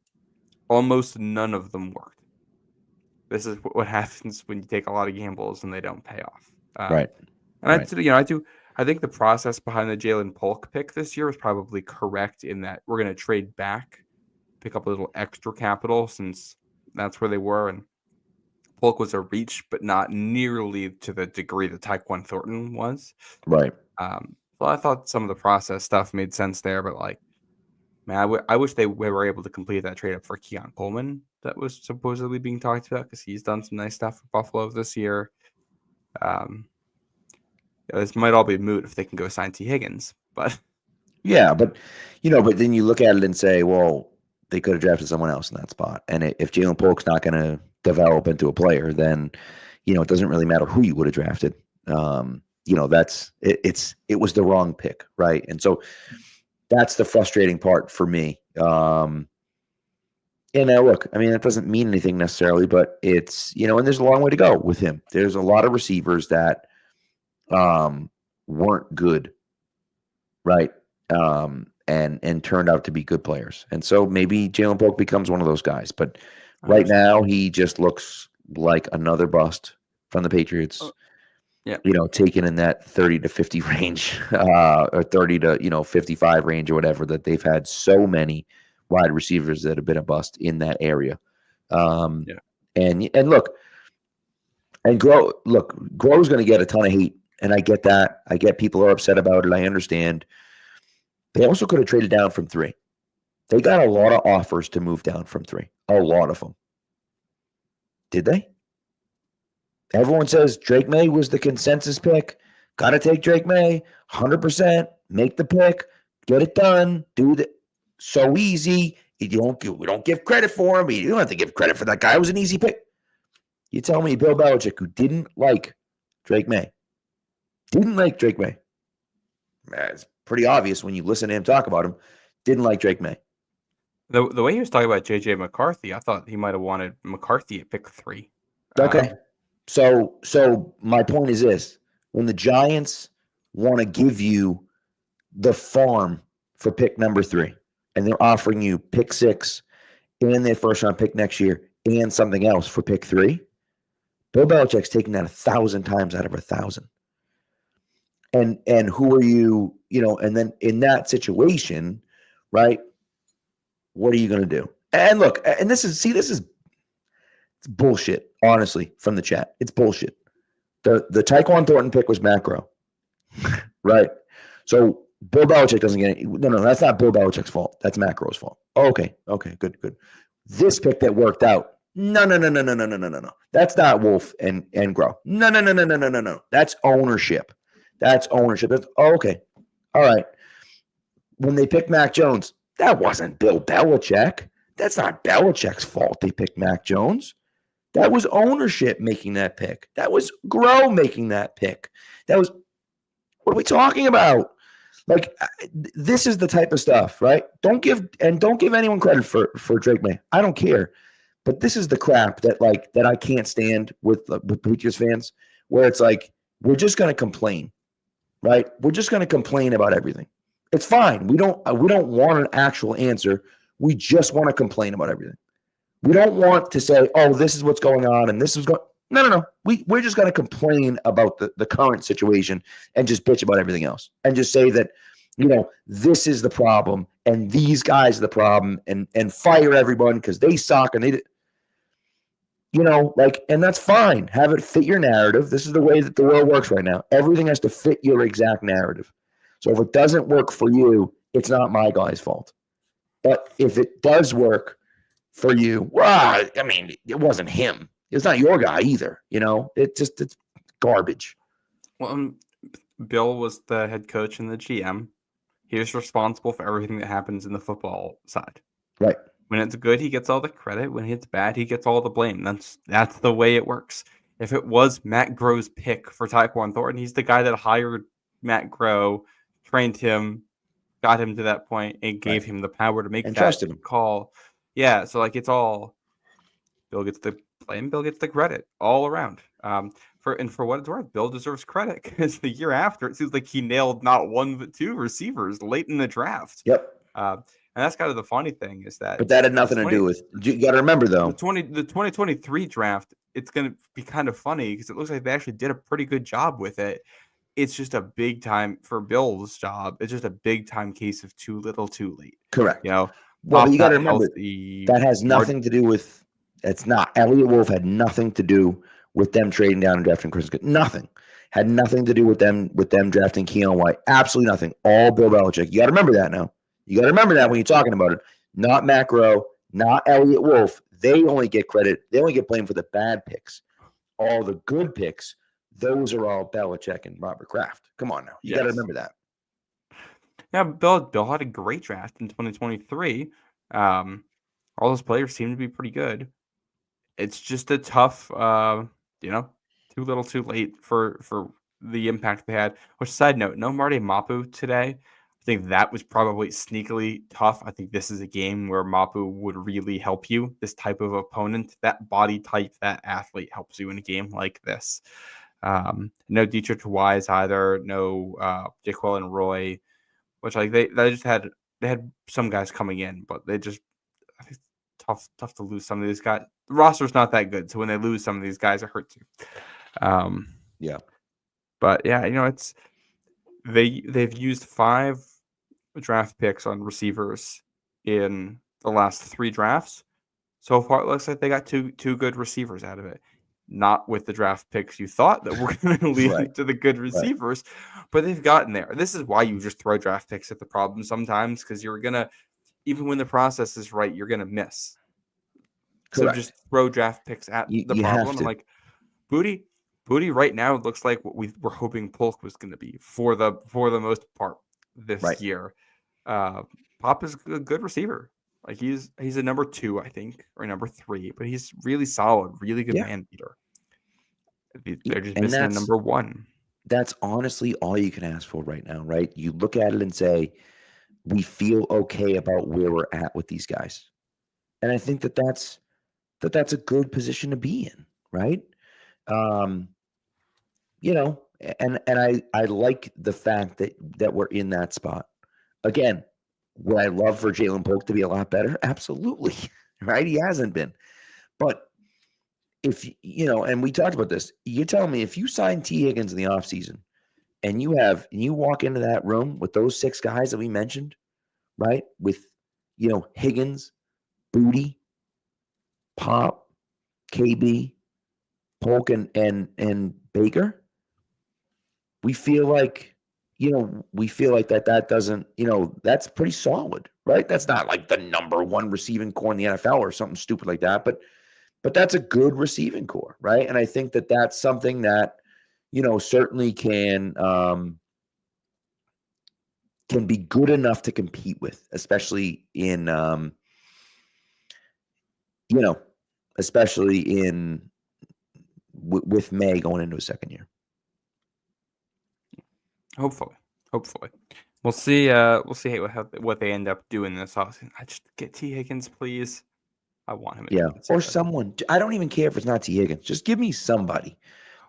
Almost none of them worked. This is what happens when you take a lot of gambles and they don't pay off. Right. And I think the process behind the Jalen Polk pick this year was probably correct in that we're going to trade back, pick up a little extra capital since that's where they were. And Polk was a reach, but not nearly to the degree that Tyquan Thornton was. Right. So I thought some of the process stuff made sense there, but I wish they were able to complete that trade up for Keon Coleman that was supposedly being talked about, because he's done some nice stuff for Buffalo this year. This might all be moot if they can go sign T. Higgins, but but then you look at it and say, well, they could have drafted someone else in that spot. And if Jalen Polk's not going to develop into a player, then it doesn't really matter who you would have drafted. That's it was the wrong pick, right? And so that's the frustrating part for me. And now look, it doesn't mean anything necessarily, but it's, and there's a long way to go with him. There's a lot of receivers that weren't good, right? And turned out to be good players. And so maybe Jalen Polk becomes one of those guys. But right now, he just looks like another bust from the Patriots. Taken in that 30 to 50 range, or 30 to 55 range or whatever, that they've had so many wide receivers that have been a bust in that area. And look, Groh's going to get a ton of hate, and I get that. I get people are upset about it. I understand. They also could have traded down from 3. They got a lot of offers to move down from 3. A lot of them. Did they? Everyone says Drake Maye was the consensus pick. Got to take Drake Maye. 100%. Make the pick. Get it done. Do it. So easy. We don't give credit for him. You don't have to give credit for that guy. It was an easy pick. You tell me Bill Belichick, who didn't like Drake Maye. It's pretty obvious when you listen to him talk about him. Didn't like Drake Maye. The way he was talking about J.J. McCarthy, I thought he might have wanted McCarthy at pick 3. Okay. So my point is this. When the Giants want to give you the farm for pick number 3, and they're offering you pick 6 and their first round pick next year and something else for pick 3, Bill Belichick's taking that 1,000 times out of 1,000. And who are you, and then in that situation, right, what are you going to do? And look, and this is it's bullshit, honestly, from the chat. It's bullshit. The Tyquan Thornton pick was macro, right? So Bill Belichick doesn't get it. No, that's not Bill Belichick's fault. That's macro's fault. Okay, good. This pick that worked out No, no, no, no, no, no, no, no, no, no. That's not Wolf and Grow. No, no, no, no, no, no, no, no. That's ownership. That's ownership. That's okay. All right. When they picked Mac Jones, that wasn't Bill Belichick. That's not Belichick's fault they picked Mac Jones. That was ownership making that pick. That was Grow making that pick. That was, what are we talking about? Like, this is the type of stuff, right? Don't give anyone credit for Drake Maye. I don't care. But this is the crap that I can't stand with Patriots fans, where it's like, we're just going to complain, right? We're just going to complain about everything. It's fine. We don't want an actual answer. We just want to complain about everything. We don't want to say, oh, this is what's going on and this is going. No. We're just going to complain about the current situation and just bitch about everything else and just say that, this is the problem and these guys are the problem and fire everyone because they suck and they, and that's fine. Have it fit your narrative. This is the way that the world works right now. Everything has to fit your exact narrative. So if it doesn't work for you, it's not my guy's fault. But if it does work for you, well, I mean, it wasn't him. It's not your guy either. It's garbage. Well, Bill was the head coach and the GM. He was responsible for everything that happens in the football side. Right. When it's good, he gets all the credit. When it's bad, he gets all the blame. That's the way it works. If it was Matt Groh's pick for Tyquan Thornton, he's the guy that hired Matt Groh, trained him, got him to that point, and gave him the power to make and that trusted him. Call. Yeah, so it's all Bill gets the blame, Bill gets the credit all around. For what it's worth, Bill deserves credit because the year after, it seems like he nailed not one but two receivers late in the draft. Yep. And that's kind of the funny thing is that. But that had nothing to do with. You got to remember though, the 2023 draft. It's going to be kind of funny because it looks like they actually did a pretty good job with it. It's just a big time for Bill's job. It's just a big time case of too little, too late. Correct. Well, you got to remember that has nothing to do with. It's not. Elliott Wolf had nothing to do with them trading down and drafting Chris Good. Nothing. Had nothing to do with them drafting Keon White. Absolutely nothing. All Bill Belichick. You got to remember that now. You got to remember that when you're talking about it. Not Matt Groh, not Elliott Wolf. They only get credit. They only get blamed for the bad picks. All the good picks, those are all Belichick and Robert Kraft. Come on now. You got to remember that. Yeah, Bill had a great draft in 2023. All those players seem to be pretty good. It's just a tough, too little, too late for the impact they had. Which, side note, no Marty Mapu today. I think that was probably sneakily tough. I think this is a game where Mapu would really help you. This type of opponent, that body type, that athlete helps you in a game like this. No Dietrich Wise either. No Jaquel and Roy, which they had some guys coming in, but they just tough to lose some of these guys. The roster's not that good, so when they lose some of these guys, it hurts you. Yeah. But yeah, it's they've used 5 draft picks on receivers in the last 3 drafts. So far, it looks like they got two good receivers out of it. Not with the draft picks you thought that were going to lead to the good receivers, but they've gotten there. This is why you just throw draft picks at the problem sometimes, because you're going to, even when the process is right, you're going to miss. Correct. So just throw draft picks at the problem. I'm like, Booty right now looks like what we were hoping Polk was going to be for the most part this year. Pop is a good receiver. Like he's a number 2, I think, or number 3, but he's really solid, really good man beater. They're just missing a number 1. That's honestly all you can ask for right now, right? You look at it and say, we feel okay about where we're at with these guys. And I think that's a good position to be in, right? And I like the fact that we're in that spot. Again, would I love for Jalen Polk to be a lot better? Absolutely, right? He hasn't been. But if, and we talked about this, you're telling me if you sign T. Higgins in the offseason and you walk into that room with those 6 guys that we mentioned, right? With, Higgins, Booty, Pop, KB, Polk, and Baker, we feel like that doesn't, that's pretty solid, right? That's not like the number 1 receiving core in the NFL or something stupid like that. But But that's a good receiving core, right? And I think that that's something that, certainly can be good enough to compete with, especially in, especially with Maye going into a second year. Hopefully. We'll see what they end up doing this offseason. I just get T. Higgins, please. I want him. Or someone. I don't even care if it's not T. Higgins. Just give me somebody.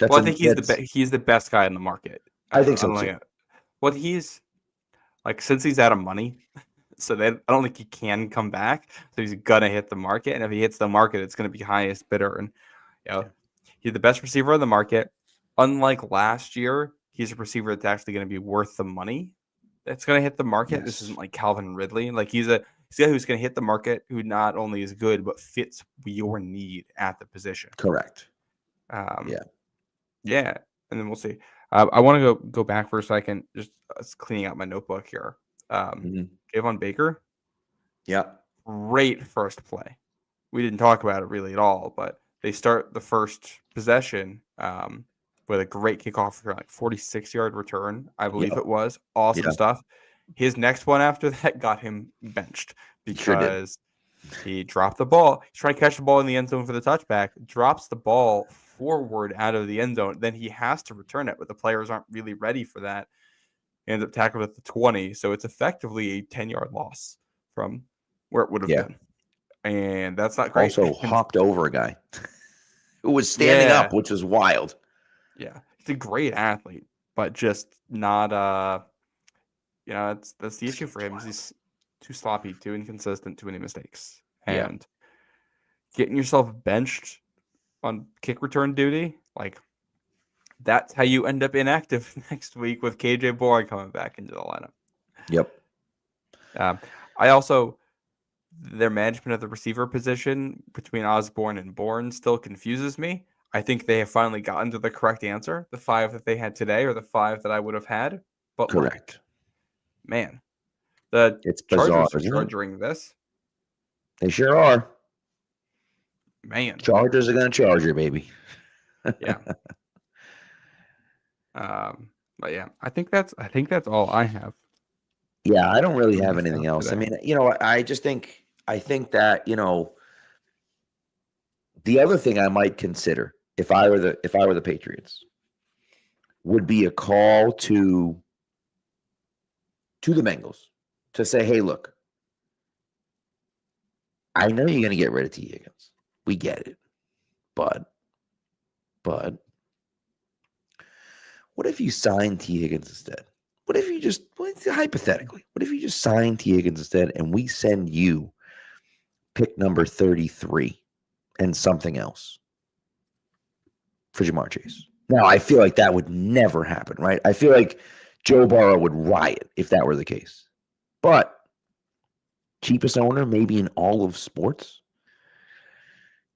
I think he's the best guy in the market. I think so too. He's like, since he's out of money, so I don't think he can come back. So he's gonna hit the market, and if he hits the market, it's gonna be highest bidder. And he's the best receiver on the market. Unlike last year, he's a receiver that's actually going to be worth the money that's going to hit the market. Yes. This isn't like Calvin Ridley. Like, he's a guy who's going to hit the market, who not only is good, but fits your need at the position. Correct. Yeah. And then we'll see. I want to go back for a second, just cleaning out my notebook here. Javon Baker. Yeah. Great first play. We didn't talk about it really at all, but they start the first possession with a great kickoff for like 46-yard return, I believe it was. Awesome stuff. His next one after that got him benched because he dropped the ball. He's trying to catch the ball in the end zone for the touchback, drops the ball forward out of the end zone. Then he has to return it, but the players aren't really ready for that. He ends up tackled at the 20, so it's effectively a 10-yard loss from where it would have been. And that's not great. Also hopped over a guy who was standing up, which was wild. Yeah, he's a great athlete, but just not that's the issue for him. He's too sloppy, too inconsistent, too many mistakes. And getting yourself benched on kick return duty, like, that's how you end up inactive next week with KJ Boyd coming back into the lineup. Yep. Their management of the receiver position between Osborne and Bourne still confuses me. I think they have finally gotten to the correct answer. The 5 that they had today are the 5 that I would have had. But correct. Man, it's bizarre, Chargers are charging this. They sure are. Man, Chargers are going to charge you, baby. Yeah. But yeah, I think that's all I have. Yeah, I don't really have anything else. Today. I mean, I think that, the other thing I might consider if I were the Patriots would be a call to the Bengals to say, hey, look, I know you're going to get rid of T. Higgins. We get it. But what if you sign T. Higgins instead? What if you just, hypothetically, what if you just sign T. Higgins instead and we send you pick number 33 and something else for Jamar Chase? Now, I feel like that would never happen, right? I feel like Joe Burrow would riot if that were the case. But cheapest owner maybe in all of sports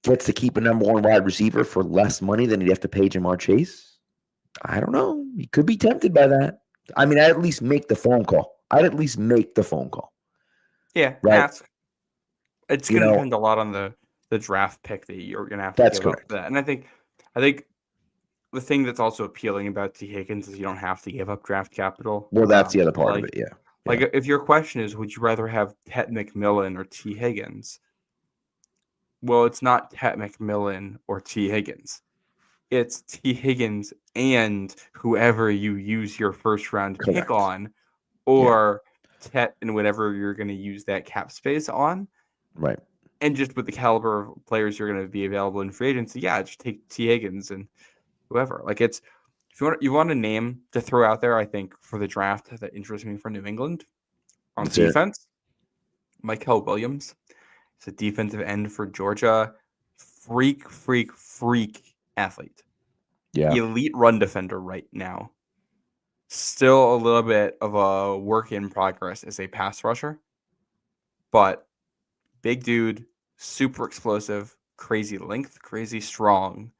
gets to keep a number 1 wide receiver for less money than he'd have to pay Jamar Chase. I don't know. You could be tempted by that. I mean, I'd at least make the phone call. Yeah, right. Ask. It's going to depend a lot on the draft pick that you're going to have to give up for that. And I think the thing that's also appealing about T. Higgins is you don't have to give up draft capital. Well, that's the other part of it, yeah. Like, if your question is, would you rather have Tet McMillan or T. Higgins? Well, it's not Tet McMillan or T. Higgins. It's T. Higgins and whoever you use your first-round pick on, or Tet and whatever you're going to use that cap space on. Right. And just with the caliber of players you're going to be available in free agency, just take T. Higgins and whoever. Like, it's, if you want a name to throw out there, I think, for the draft that interests me for New England on defense, Michael Williams. He's a defensive end for Georgia. Freak athlete. Yeah. Elite run defender right now. Still a little bit of a work in progress as a pass rusher. But big dude, super explosive, crazy length, crazy strong.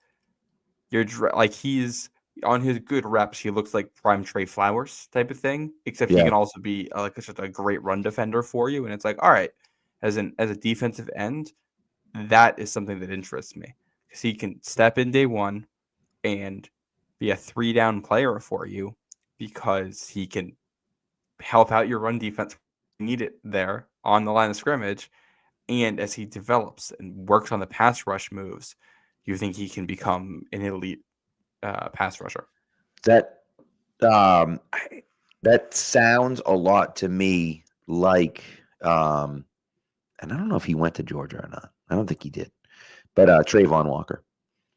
He's on his good reps, he looks like prime Trey Flowers type of thing, except he can also be just a great run defender for you. And it's like, all right, as a defensive end, that is something that interests me because he can step in day one and be a 3-down player for you because he can help out your run defense. You need it there on the line of scrimmage. And as he develops and works on the pass rush moves, you think he can become an elite pass rusher. That that sounds a lot to me like, and I don't know if he went to Georgia or not. I don't think he did. But Trayvon Walker.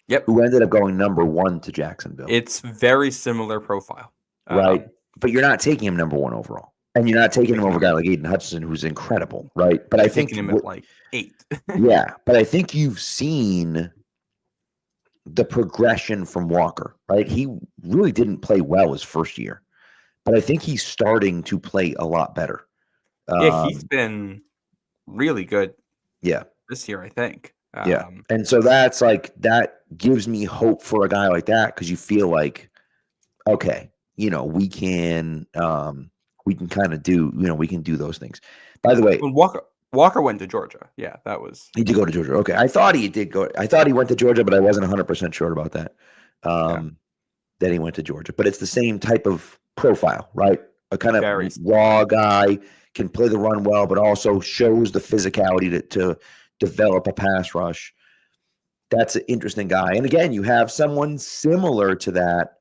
Yep. Who ended up going number 1 to Jacksonville. It's very similar profile. Right. But you're not taking him number 1 overall. And you're not taking him over a guy like Aiden Hutchinson, who's incredible, right? But I think him at like 8. Yeah, but I think you've seen the progression from Walker, right? He really didn't play well his first year, but I think he's starting to play a lot better. Yeah, he's been really good. Yeah, this year, I think. Yeah, and so that's like that gives me hope for a guy like that because you feel like, okay, we can kind of do, we can do those things. By the way, when Walker went to Georgia. Yeah, that was. He did go to Georgia. Okay, I thought he did go. I thought he went to Georgia, but I wasn't 100% sure about that. That he went to Georgia, but it's the same type of profile, right? A kind of raw guy, can play the run well, but also shows the physicality to develop a pass rush. That's an interesting guy. And again, you have someone similar to that.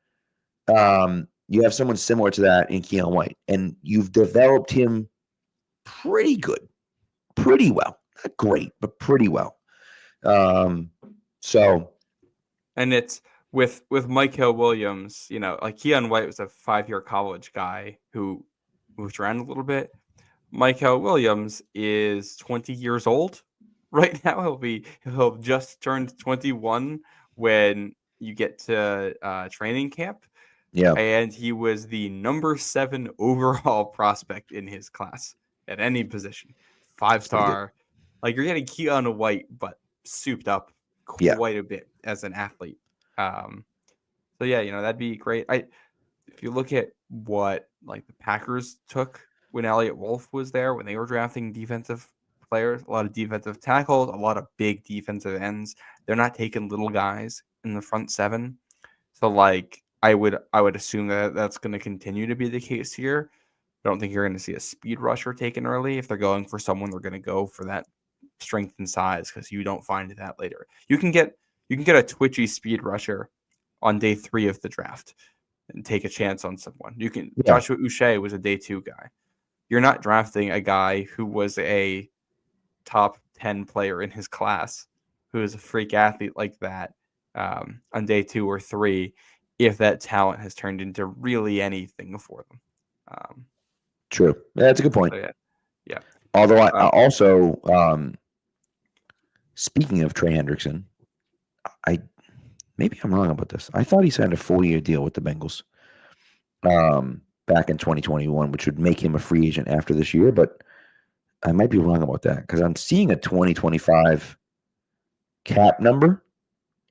You have someone similar to that in Keon White, and you've developed him pretty good. Pretty well. Not great, but pretty well. So. And it's with Michael Williams, like Keon White was a 5-year college guy who moved around a little bit. Michael Williams is 20 years old right now. He'll just turned 21 when you get to training camp. Yeah. And he was the number 7 overall prospect in his class at any position. 5-star. Like you're getting Keon White, but souped up quite a bit as an athlete. So yeah, that'd be great. If you look at what like the Packers took when Elliott Wolf was there, when they were drafting defensive players, a lot of defensive tackles, a lot of big defensive ends. They're not taking little guys in the front 7. So like I would assume that that's going to continue to be the case here. I don't think you're going to see a speed rusher taken early. If they're going for someone, they're going to go for that strength and size because you don't find that later. You can get a twitchy speed rusher on day 3 of the draft and take a chance on someone. You can. Yeah. Joshua Uche was a day 2 guy. You're not drafting a guy who was a top 10 player in his class, who is a freak athlete like that on day 2 or 3, if that talent has turned into really anything for them. True. Yeah, that's a good point. So yeah. Although I also, speaking of Trey Hendrickson, maybe I'm wrong about this. I thought he signed a 4-year deal with the Bengals back in 2021, which would make him a free agent after this year, but I might be wrong about that because I'm seeing a 2025 cap number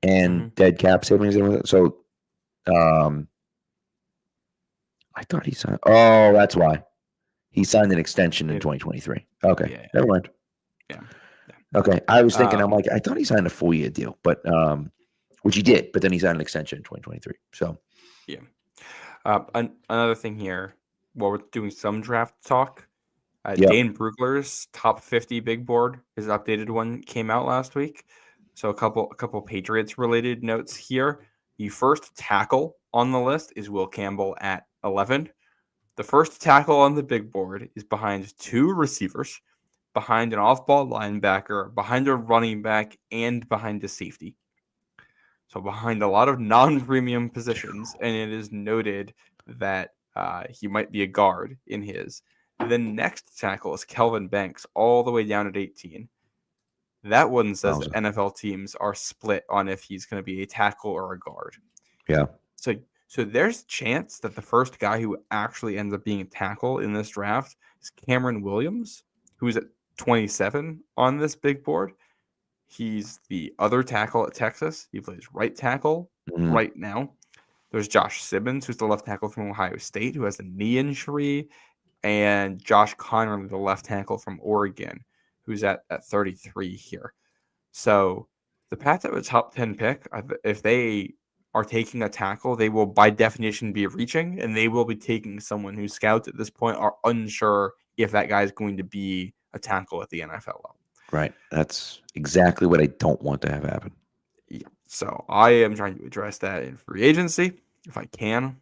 and dead cap savings. So I thought he signed. Oh, that's why. He signed an extension in 2023. Okay, yeah. Never mind. Yeah. Okay, I was thinking, I'm like, I thought he signed a 4-year deal, but which he did, but then he signed an extension in 2023. So, yeah. Another thing here, while we're doing some draft talk, Dane Brugler's top 50 big board, his updated one came out last week. So a couple Patriots related notes here. The first tackle on the list is Will Campbell at 11. The first tackle on the big board is behind 2 receivers, behind an off-ball linebacker, behind a running back, and behind a safety. So behind a lot of non-premium positions, and it is noted that he might be a guard in his. The next tackle is Kelvin Banks, all the way down at 18. That one says that NFL teams are split on if he's going to be a tackle or a guard. Yeah. So there's a chance that the first guy who actually ends up being a tackle in this draft is Cameron Williams, who's at 27 on this big board. He's the other tackle at Texas. He plays right tackle right now. There's Josh Simmons, who's the left tackle from Ohio State, who has a knee injury, and Josh Connerly, the left tackle from Oregon, who's at 33 here. So the Pats have a top 10 pick. If they are taking a tackle, they will by definition be reaching, and they will be taking someone whose scouts at this point are unsure if that guy is going to be a tackle at the NFL level. Right. That's exactly what I don't want to have happen. Yeah. So I am trying to address that in free agency if I can,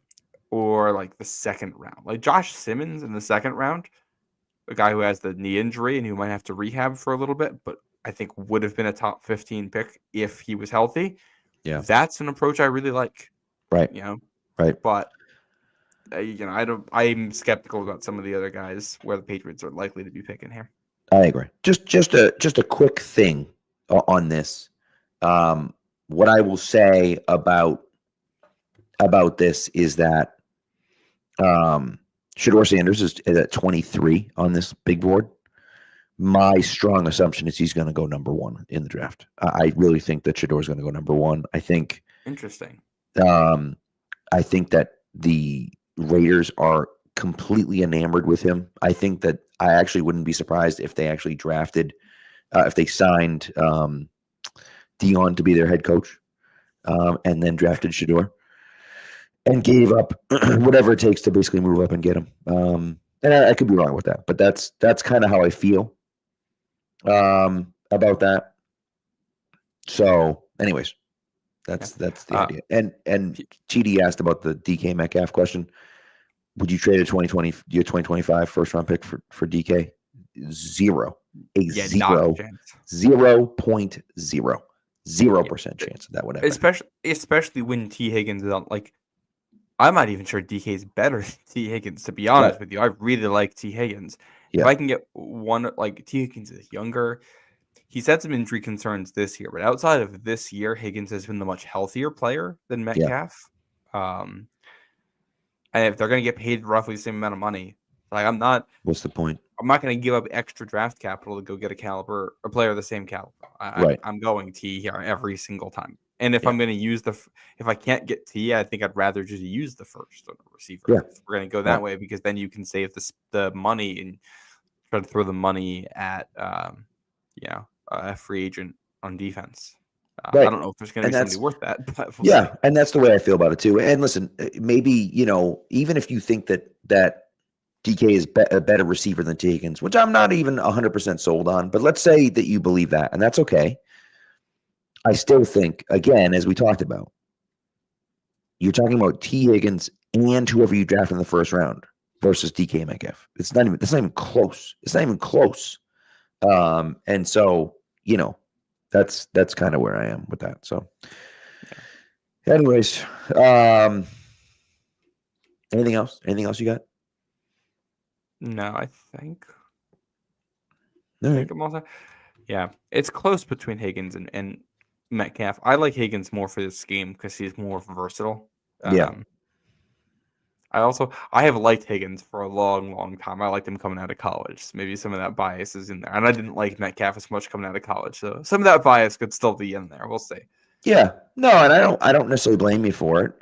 or like the second round. Like Josh Simmons in the second round, a guy who has the knee injury and who might have to rehab for a little bit, but I think would have been a top 15 pick if he was healthy. Yeah. That's an approach I really like. Right. Right. But I'm skeptical about some of the other guys where the Patriots are likely to be picking here. I agree. Just a quick thing on this. What I will say about this is that Shedeur Sanders is at 23 on this big board. My strong assumption is he's going to go number 1 in the draft. I really think that Shedeur is going to go number 1. I think. Interesting. I think that the Raiders are completely enamored with him. I think that I actually wouldn't be surprised if they actually if they signed Dion to be their head coach, and then drafted Shedeur and gave up whatever it takes to basically move up and get him. And I could be wrong with that, but that's kind of how I feel about that. So, anyways, that's the idea. And TD asked about the DK Metcalf question. Would you trade your 2025 first round pick for DK? Zero. Zero. 0.0% chance of that would happen. Especially when T. Higgins is on. Like, I'm not even sure DK is better than T. Higgins, to be honest with you. I really like T. Higgins. Yeah. If I can get one, like T. Higgins is younger. He's had some injury concerns this year, but outside of this year, Higgins has been the much healthier player than Metcalf. Yeah. And if they're going to get paid roughly the same amount of money, like what's the point? I'm not going to give up extra draft capital to go get a player of the same caliber. I'm going T here every single time. And if I'm going to use if I can't get T, I think I'd rather just use the first on the receiver. Yeah. If we're going to go that way, because then you can save the money and try to throw the money at a free agent on defense. I don't know if there's going to be somebody worth that. But we'll see. And that's the way I feel about it too. And listen, maybe even if you think that DK is a better receiver than T. Higgins, which I'm not even 100% sold on, but let's say that you believe that, and that's okay. I still think, again, as we talked about, you're talking about T. Higgins and whoever you draft in the first round versus DK Metcalf. It's not even close. It's not even close. And so, that's kind of where I am with that. So, anyways, anything else? Anything else you got? No, I think. All right. Yeah, it's close between Higgins and Metcalf. I like Higgins more for this game because he's more versatile. I have liked Higgins for a long, long time. I liked him coming out of college. So maybe some of that bias is in there. And I didn't like Metcalf as much coming out of college. So some of that bias could still be in there. We'll see. Yeah. No, and I don't necessarily blame you for it.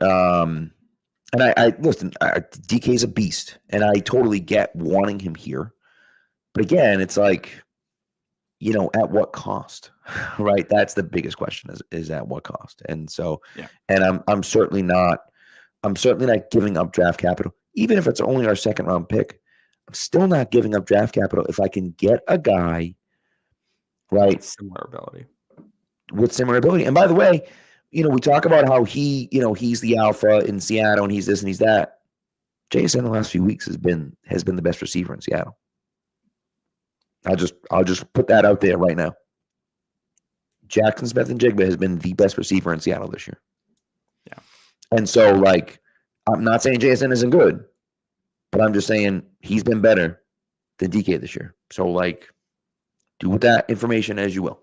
And I listen, DK's a beast, and I totally get wanting him here. But again, it's like, at what cost, right? That's the biggest question is at what cost? And so, and I'm certainly not giving up draft capital, even if it's only our second round pick. I'm still not giving up draft capital if I can get a guy, right? With similar ability. And by the way, we talk about how he's the alpha in Seattle and he's this and he's that. JSN in the last few weeks has been the best receiver in Seattle. I'll just put that out there right now. Jackson Smith-Njigba has been the best receiver in Seattle this year. Yeah. And so, like, I'm not saying JSN isn't good, but I'm just saying he's been better than DK this year. So, like, do with that information as you will.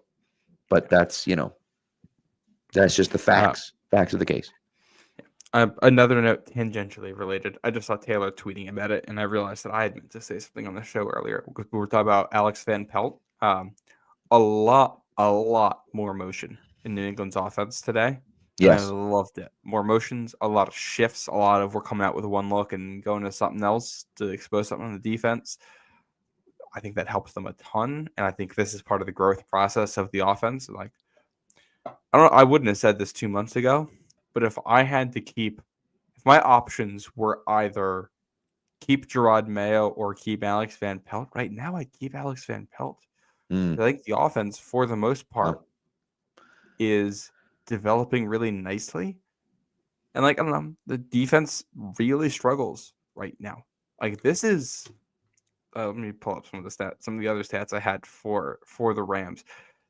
But that's just the facts of the case. Another note, tangentially related. I just saw Taylor tweeting about it, and I realized that I had meant to say something on the show earlier because we were talking about Alex Van Pelt. A lot more motion in New England's offense today. Yes. I loved it. More motions, a lot of shifts, a lot of we're coming out with one look and going to something else to expose something on the defense. I think that helps them a ton, and I think this is part of the growth process of the offense. Like, I wouldn't have said this 2 months ago, but if my options were either keep Gerard Mayo or keep Alex Van Pelt, right now I'd keep Alex Van Pelt. I think the offense, for the most part, is developing really nicely. And I don't know, the defense really struggles right now. This is let me pull up some of the other stats I had for the Rams.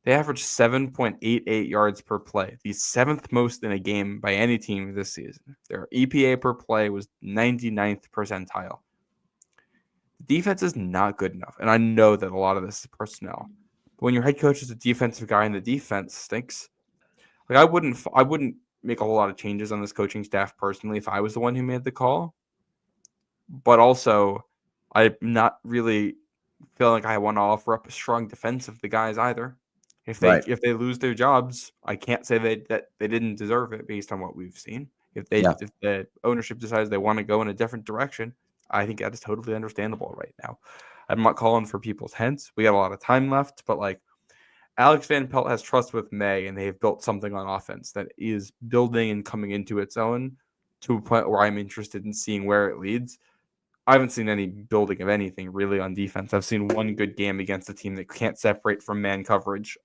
They averaged 7.88 yards per play, the 7th most in a game by any team this season. Their EPA per play was 99th percentile. The defense is not good enough, and I know that a lot of this is personnel. But when your head coach is a defensive guy and the defense stinks, I wouldn't make a whole lot of changes on this coaching staff personally if I was the one who made the call. But also, I'm not really feeling like I want to offer up a strong defense of the guys either. If they lose their jobs, I can't say that they didn't deserve it based on what we've seen. If the ownership decides they want to go in a different direction, I think that is totally understandable right now. I'm not calling for people's heads. We got a lot of time left, but Alex Van Pelt has trust with Maye, and they've built something on offense that is building and coming into its own to a point where I'm interested in seeing where it leads. I haven't seen any building of anything really on defense. I've seen one good game against a team that can't separate from man coverage.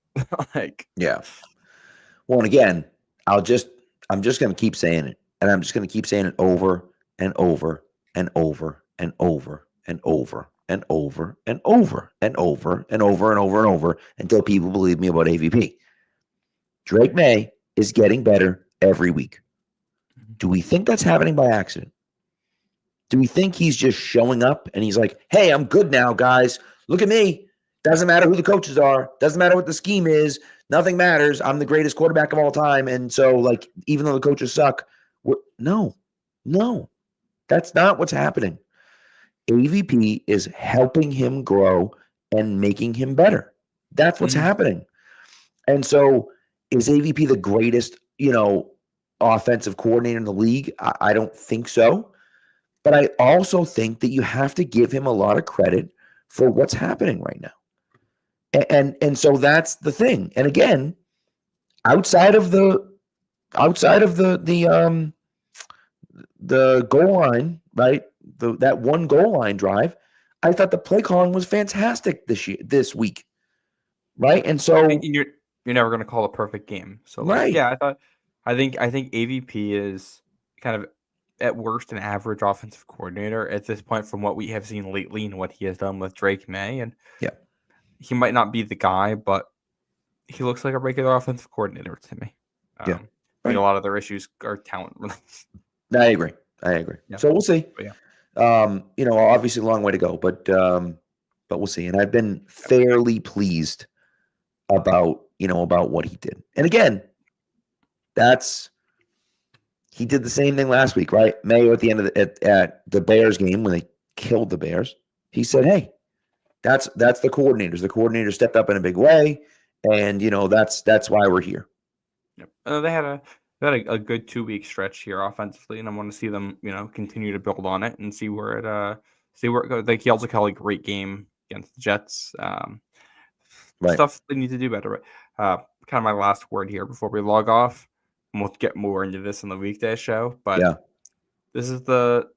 Yeah. Well, and again, I'm just going to keep saying it, and I'm just going to keep saying it over and over and over and over and over and over and over and over and over and over and over until people believe me about AVP. Drake Maye is getting better every week. Do we think that's happening by accident? Do we think he's just showing up and he's like, hey, I'm good now, guys. Look at me. Doesn't matter who the coaches are. Doesn't matter what the scheme is. Nothing matters. I'm the greatest quarterback of all time. And so, even though the coaches suck, no, that's not what's happening. AVP is helping him grow and making him better. That's what's happening. And so is AVP the greatest, offensive coordinator in the league? I don't think so. But I also think that you have to give him a lot of credit for what's happening right now. And so that's the thing. And again, outside of the goal line, right? That one goal line drive, I thought the play calling was fantastic this week. Right? And so you're never going to call a perfect game. So right. I think AVP is kind of at worst an average offensive coordinator at this point from what we have seen lately and what he has done with Drake Maye. And he might not be the guy, but he looks like a regular offensive coordinator to me. I think a lot of their issues are talent related. I agree. Yeah. So we'll see. Obviously a long way to go, but we'll see. And I've been fairly pleased about what he did. And again, he did the same thing last week, right? Mayo at the end of at the Bears game when they killed the Bears, he said, "Hey, that's the coordinators. The coordinators stepped up in a big way, and that's why we're here." Yep. They had a good 2-week stretch here offensively, and I want to see them continue to build on it and see where it goes. He also had a great game against the Jets. Stuff they need to do better. Kind of my last word here before we log off. We'll get more into this in the weekday show, but this is the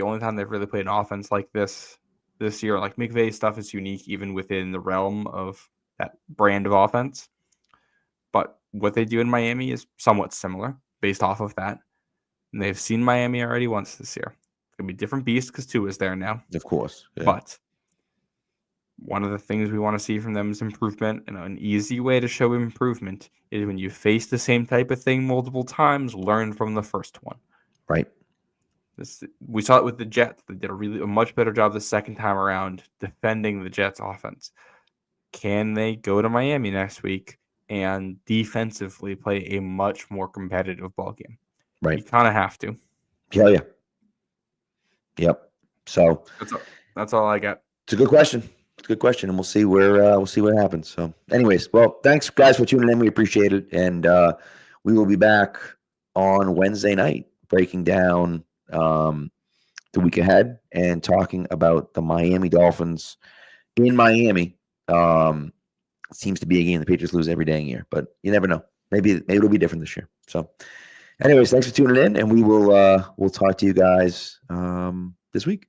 only time they've really played an offense like this year. McVay's stuff is unique even within the realm of that brand of offense. But what they do in Miami is somewhat similar based off of that. And they've seen Miami already once this year. It's going to be a different beast because Tua is there now. Of course. Yeah. But one of the things we want to see from them is improvement. And an easy way to show improvement is when you face the same type of thing multiple times, learn from the first one. Right. We saw it with the Jets. They did a much better job the second time around defending the Jets offense. Can they go to Miami next week and defensively play a much more competitive ball game? Right. You kind of have to. Yeah. Yep. So that's all I got. It's a good question. And we'll see what happens. So, anyways, well, thanks guys for tuning in. We appreciate it, and we will be back on Wednesday night breaking down the week ahead and talking about the Miami Dolphins in Miami. It seems to be a game the Patriots lose every dang year, but you never know. maybe it'll be different this year. So, anyways, thanks for tuning in, and we'll talk to you guys this week.